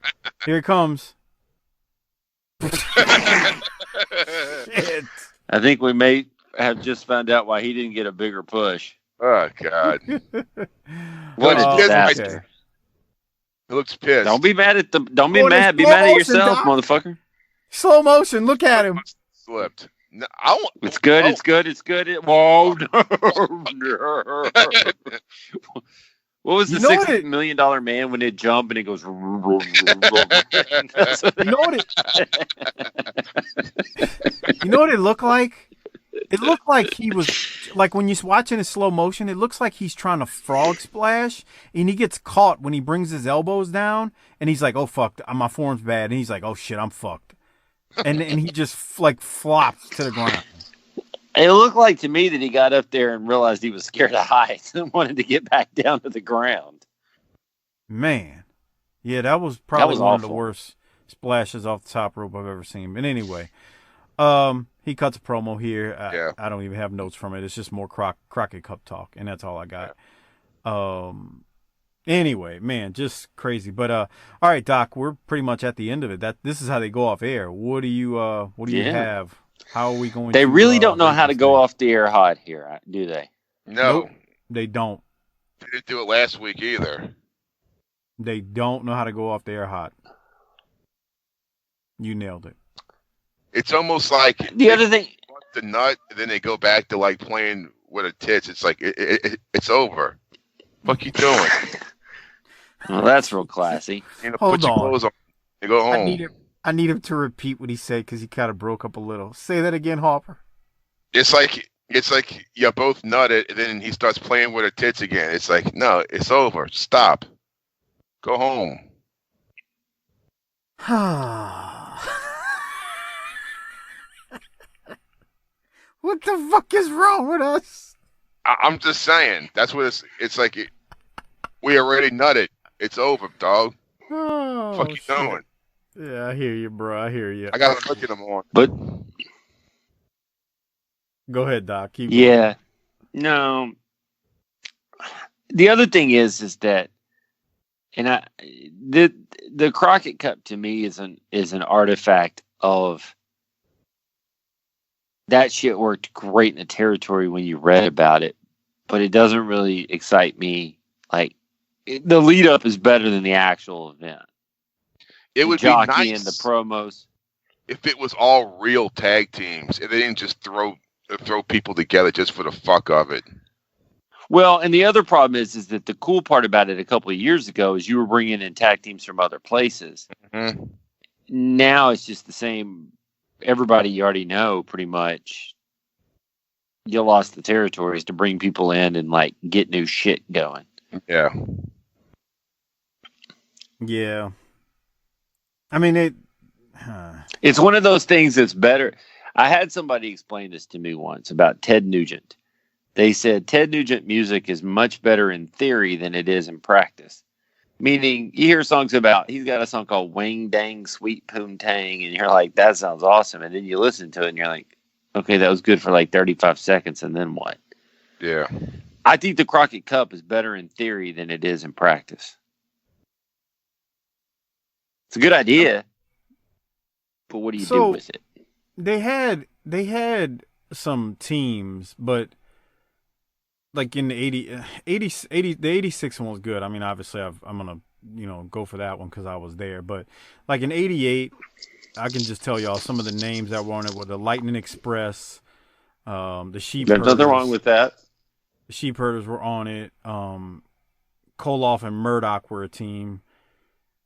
Here it comes. Shit. I think we may have just found out why he didn't get a bigger push. Oh God! What a disaster! He looks pissed. Don't be mad at Don't be mad. Be mad at yourself, motherfucker. Slow motion. Look at him. Slipped. No, it's good. It's good. It's good. Whoa! What was the $6 million man when it jumped and it goes? You know what it looked like? It looked like he was like when you're watching in slow motion. It looks like he's trying to frog splash, and he gets caught when he brings his elbows down, and he's like, "Oh fuck, my form's bad," and he's like, "Oh shit, I'm fucked," and he just like flops to the ground. It looked like to me that he got up there and realized he was scared of heights and wanted to get back down to the ground. Man, yeah, that was probably one of the worst splashes off the top rope I've ever seen. But anyway, he cuts a promo here. I don't even have notes from it. It's just more Crockett Cup talk, and that's all I got. Anyway, man, just crazy. But all right, Doc, we're pretty much at the end of it. This is how they go off air. What do you have? How are we going? They really don't know how to go off the air hot here, do they? No, nope, they don't. They didn't do it last week either. They don't know how to go off the air hot. You nailed it. It's almost like the other thing, the nut, and then they go back to like playing with a tits. It's like it's over. What you doing? Well, that's real classy. Hold put your clothes on and go home. I need him to repeat what he said because he kind of broke up a little. Say that again, Harper. It's like you both nutted, and then he starts playing with her tits again. It's like, no, it's over. Stop. Go home. What the fuck is wrong with us? I'm just saying. That's what it's like. We already nutted. It's over, dog. Oh, fuck you doing? Yeah, I hear you, bro. I hear you. I got to look at them on. But go ahead, Doc. Keep going. No. The other thing is that, and the Crockett Cup to me is an artifact of that shit worked great in the territory when you read about it, but it doesn't really excite me. Like the lead up is better than the actual event. It would be nice and the promos if it was all real tag teams and they didn't just throw people together just for the fuck of it. Well, and the other problem is that the cool part about it a couple of years ago is you were bringing in tag teams from other places. Mm-hmm. Now it's just the same. Everybody you already know pretty much. You lost the territories to bring people in and like get new shit going. Yeah. Yeah. I mean, it's one of those things that's better. I had somebody explain this to me once about Ted Nugent. They said Ted Nugent music is much better in theory than it is in practice. Meaning, you hear songs about, he's got a song called Wang Dang Sweet Poontang, and you're like, that sounds awesome. And then you listen to it, and you're like, okay, that was good for like 35 seconds, and then what? Yeah. I think the Crockett Cup is better in theory than it is in practice. It's a good idea, but what do you do with it? They had some teams, but like in the 80, the 86 one was good. I mean, obviously I'm going to go for that one because I was there. But like in '88, I can just tell y'all some of the names that were on it were the Lightning Express, the Sheep Herders. There's nothing wrong with that. The Sheep Herders were on it. Koloff and Murdoch were a team.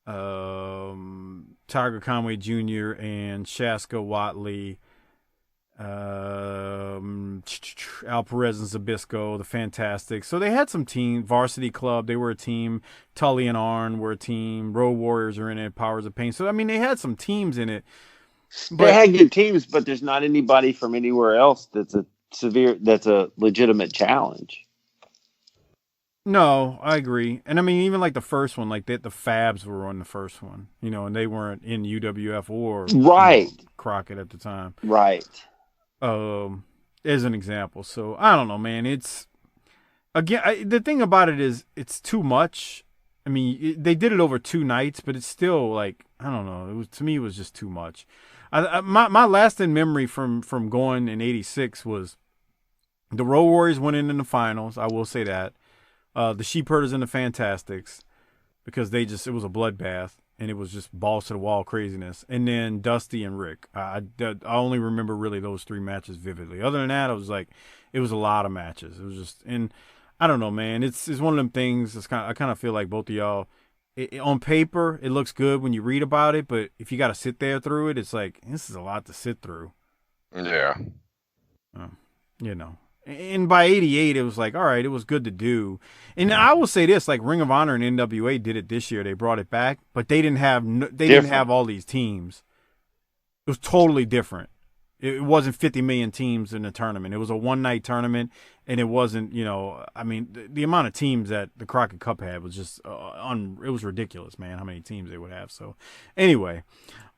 Tiger Conway Jr. and Shaska Watley. Al Perez and Zabisco, the Fantastics. So they had some team. Varsity Club, they were a team. Tully and Arn were a team. Road Warriors are in it. Powers of Pain. So I mean, they had some teams in it. They had good teams, but there's not anybody from anywhere else that's a legitimate challenge. No, I agree. And I mean, even like the first one, like the Fabs were on the first one, and they weren't in UWF or Crockett at the time. Right. As an example. So I don't know, man. It's again, the thing about it is it's too much. I mean, they did it over 2 nights, but it's still like, I don't know. To me, it was just too much. My lasting memory from going in '86 was the Road Warriors went in the finals. I will say that. The Sheep Herders and the Fantastics, because it was a bloodbath. And it was just balls to the wall craziness. And then Dusty and Rick. I only remember really those 3 matches vividly. Other than that, it was a lot of matches. It was just, and I don't know, man. It's one of them things. I kind of feel like both of y'all, on paper, it looks good when you read about it, but if you got to sit there through it, it's like, this is a lot to sit through. Yeah. And by '88, it was like, all right, it was good to do. And I will say this, like Ring of Honor and NWA did it this year. They brought it back, but they didn't have all these teams. It was totally different. It wasn't 50 million teams in the tournament. It was a one-night tournament, and it wasn't, I mean, the amount of teams that the Crockett Cup had was just, it was ridiculous, man, how many teams they would have. So anyway,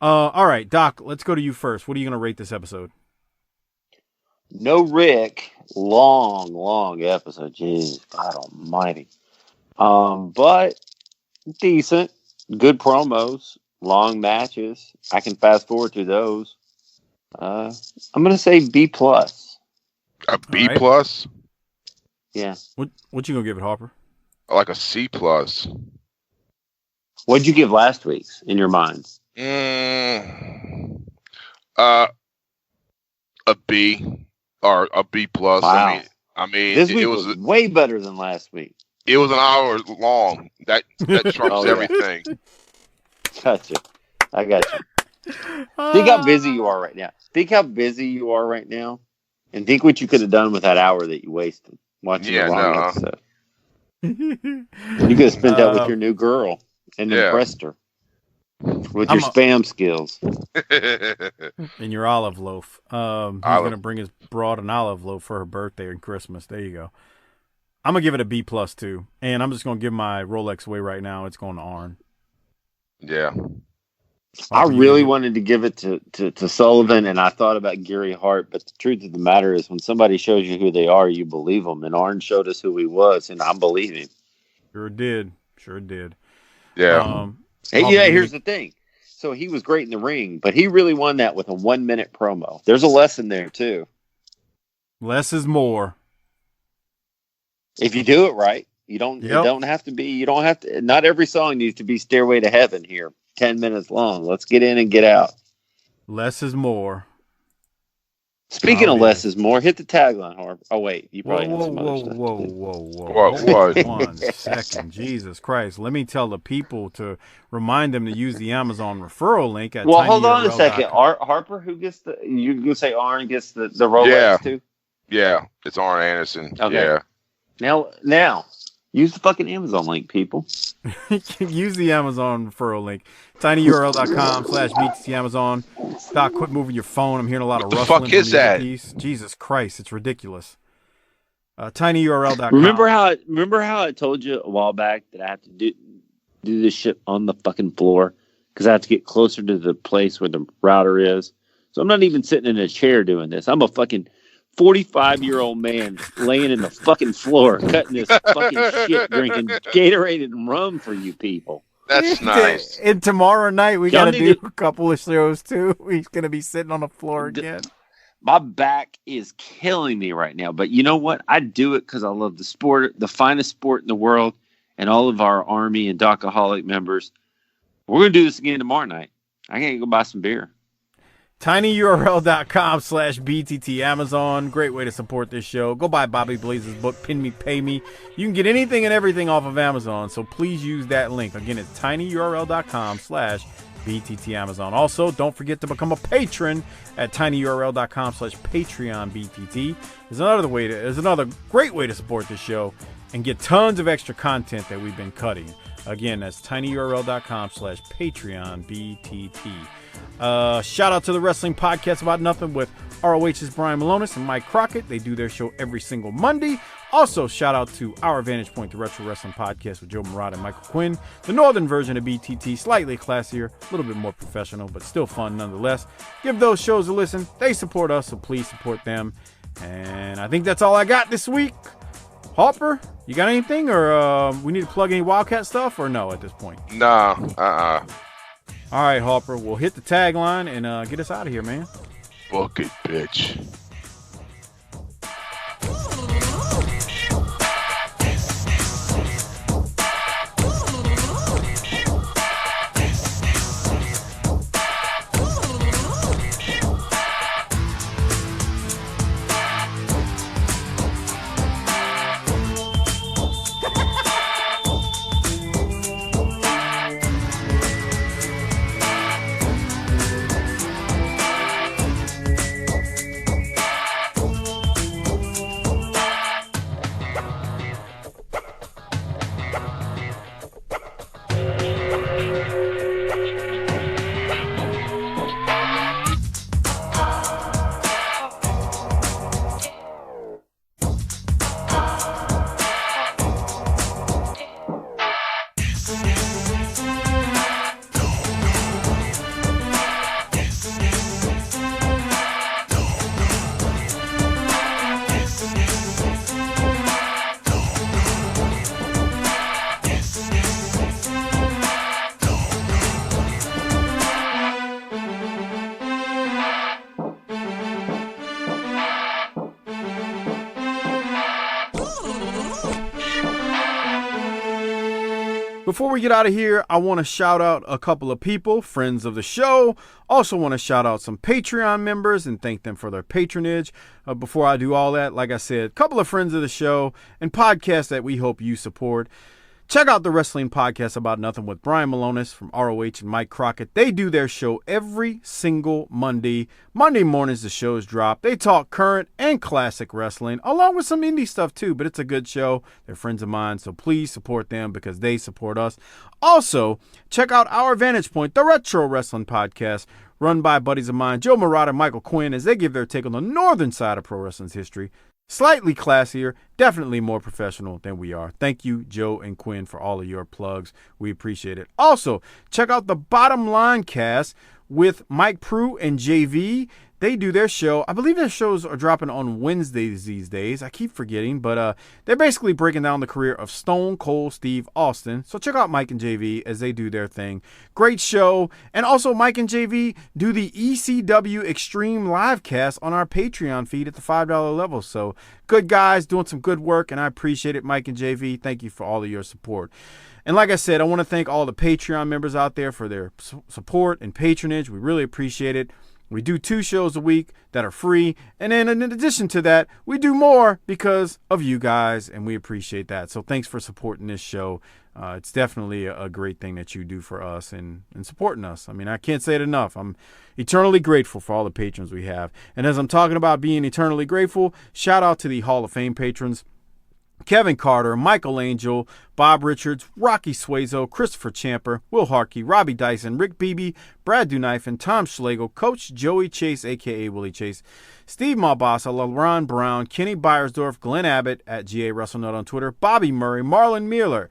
all right, Doc, let's go to you first. What are you going to rate this episode? No Rick, long episode. Jeez, God almighty. But decent, good promos, long matches. I can fast forward to those. I'm gonna say B+. A B+? Right. Yeah. What you gonna give it, Harper? Like a C+. What'd you give last week's in your mind? A B. Or a B+. Wow. I mean, this week was way better than last week. It was an hour long. That trumps everything. Gotcha. I got you. Think how busy you are right now. And think what you could have done with that hour that you wasted watching the long episode. You could have spent that with your new girl and impressed her. With your spam skills. And your olive loaf. He's going to bring his broad an olive loaf for her birthday and Christmas. There you go. I'm going to give it a B+ too. And I'm just going to give my Rolex away right now. It's going to Arn. Yeah. I really wanted to give it to Sullivan, and I thought about Gary Hart, but the truth of the matter is when somebody shows you who they are, you believe them. And Arn showed us who he was, and I believe him. Sure did. Yeah. Here's the thing. So he was great in the ring, but he really won that with a 1-minute promo. There's a lesson there too. Less is more. If you do it right, it don't have to, not every song needs to be Stairway to Heaven here, 10 minutes long. Let's get in and get out. Less is more. Speaking of less is more, hit the tagline, Harper. Oh, wait. You probably whoa. What? 1 second. Jesus Christ. Let me tell the people to remind them to use the Amazon referral link at hold on a second. Harper, who gets you can say Arn gets the Rolex too? Yeah. It's Arn Anderson. Okay. Yeah. Now, use the fucking Amazon link, people. Use the Amazon referral link. tinyurl.com/BTC Amazon. Doc, quit moving your phone. I'm hearing a lot of rustling. What the fuck is that? Jesus Christ, it's ridiculous. tinyurl.com. Remember how I told you a while back that I have to do this shit on the fucking floor because I have to get closer to the place where the router is. So I'm not even sitting in a chair doing this. I'm a fucking 45-year-old man laying in the fucking floor, cutting this fucking shit, drinking Gatorade and rum for you people. That's nice. And tomorrow night we got to do a couple of shows too. He's going to be sitting on the floor again. My back is killing me right now, but you know what? I do it because I love the sport, the finest sport in the world, and all of our Army and Doc-A-Holic members. We're going to do this again tomorrow night. I can't go buy some beer. tinyurl.com/BTT Amazon. Great way to support this show. Go buy Bobby Blaze's book, Pin Me, Pay Me. You can get anything and everything off of Amazon, so please use that link. Again, it's tinyurl.com/BTT Amazon. Also, don't forget to become a patron at tinyurl.com/PatreonBTT. There's another great way to support this show and get tons of extra content that we've been cutting. Again, that's tinyurl.com/PatreonBTT. Shout out to the Wrestling Podcast About Nothing with ROH's Brian Malonis and Mike Crockett. They do their show every single Monday. Also, shout out to Our Vantage Point, the Retro Wrestling Podcast with Joe Murata and Michael Quinn. The northern version of BTT, slightly classier, a little bit more professional, but still fun nonetheless. Give those shows a listen. They support us, so please support them. And I think that's all I got this week. Harper, you got anything, or we need to plug any Wildcat stuff, or no at this point? Nah, All right, Harper, we'll hit the tagline and get us out of here, man. Book it, bitch. Before we get out of here, I want to shout out a couple of people, friends of the show. Also want to shout out some Patreon members and thank them for their patronage. Before I do all that, like I said, a couple of friends of the show and podcasts that we hope you support. Check out the Wrestling Podcast About Nothing with Brian Malonis from ROH and Mike Crockett. They do their show every single Monday. Monday mornings the shows drop. They talk current and classic wrestling, along with some indie stuff too, but it's a good show. They're friends of mine, so please support them because they support us. Also, check out Our Vantage Point, the Retro Wrestling Podcast, run by buddies of mine, Joe Murata and Michael Quinn, as they give their take on the northern side of pro wrestling's history. Slightly classier, definitely more professional than we are. Thank you, Joe and Quinn, for all of your plugs. We appreciate it. Also, check out the Bottom Line Cast with Mike Prue and JV. They do their show. I believe their shows are dropping on Wednesdays these days. I keep forgetting, but they're basically breaking down the career of Stone Cold Steve Austin. So check out Mike and JV as they do their thing. Great show. And also Mike and JV do the ECW Extreme Livecast on our Patreon feed at the $5 level. So good guys doing some good work, and I appreciate it, Mike and JV. Thank you for all of your support. And like I said, I want to thank all the Patreon members out there for their support and patronage. We really appreciate it. We do 2 shows a week that are free. And then in addition to that, we do more because of you guys, and we appreciate that. So thanks for supporting this show. It's definitely a great thing that you do for us and supporting us. I mean, I can't say it enough. I'm eternally grateful for all the patrons we have. And as I'm talking about being eternally grateful, shout out to the Hall of Fame patrons. Kevin Carter, Michael Angel, Bob Richards, Rocky Suazo, Christopher Champer, Will Harkey, Robbie Dyson, Rick Beebe, Brad Dunife, Tom Schlegel, Coach Joey Chase, a.k.a. Willie Chase, Steve Malbasa, LaRon Brown, Kenny Beiersdorf, Glenn Abbott, at GA WrestleNut on Twitter, Bobby Murray, Marlon Mueller,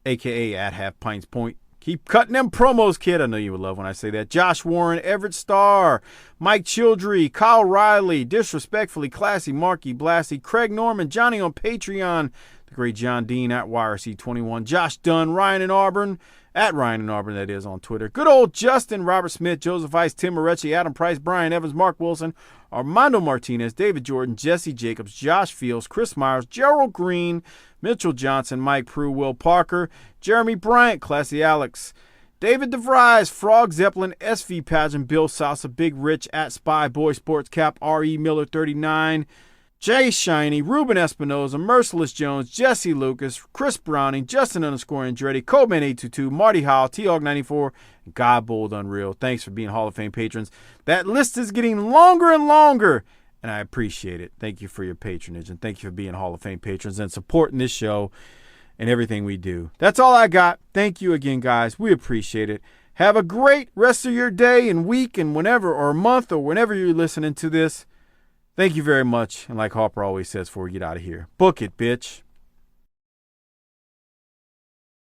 a.k.a. at Half Pints Point. Keep cutting them promos, kid. I know you would love when I say that. Josh Warren, Everett Starr, Mike Childrey, Kyle Riley, Disrespectfully Classy, Marky Blassie, Craig Norman, Johnny on Patreon, the great John Dean at YRC21, Josh Dunn, Ryan in Auburn, at Ryan in Auburn, that is, on Twitter. Good old Justin, Robert Smith, Joseph Ice, Tim Moretti, Adam Price, Brian Evans, Mark Wilson, Armando Martinez, David Jordan, Jesse Jacobs, Josh Fields, Chris Myers, Gerald Green, Mitchell Johnson, Mike Prue, Will Parker, Jeremy Bryant, Classy Alex, David DeVries, Frog Zeppelin, SV Pageant, Bill Salsa, Big Rich, at Spy Boy Sports Cap, R.E. Miller 39, Jay Shiny, Ruben Espinoza, Merciless Jones, Jesse Lucas, Chris Browning, Justin Andretti, Coleman822, Marty Howell, T-Hog94, and God Bold Unreal. Thanks for being Hall of Fame patrons. That list is getting longer and longer, and I appreciate it. Thank you for your patronage, and thank you for being Hall of Fame patrons and supporting this show and everything we do. That's all I got. Thank you again, guys. We appreciate it. Have a great rest of your day and week and whenever, or month, or whenever you're listening to this. Thank you very much. And like Harper always says before we get out of here, book it, bitch.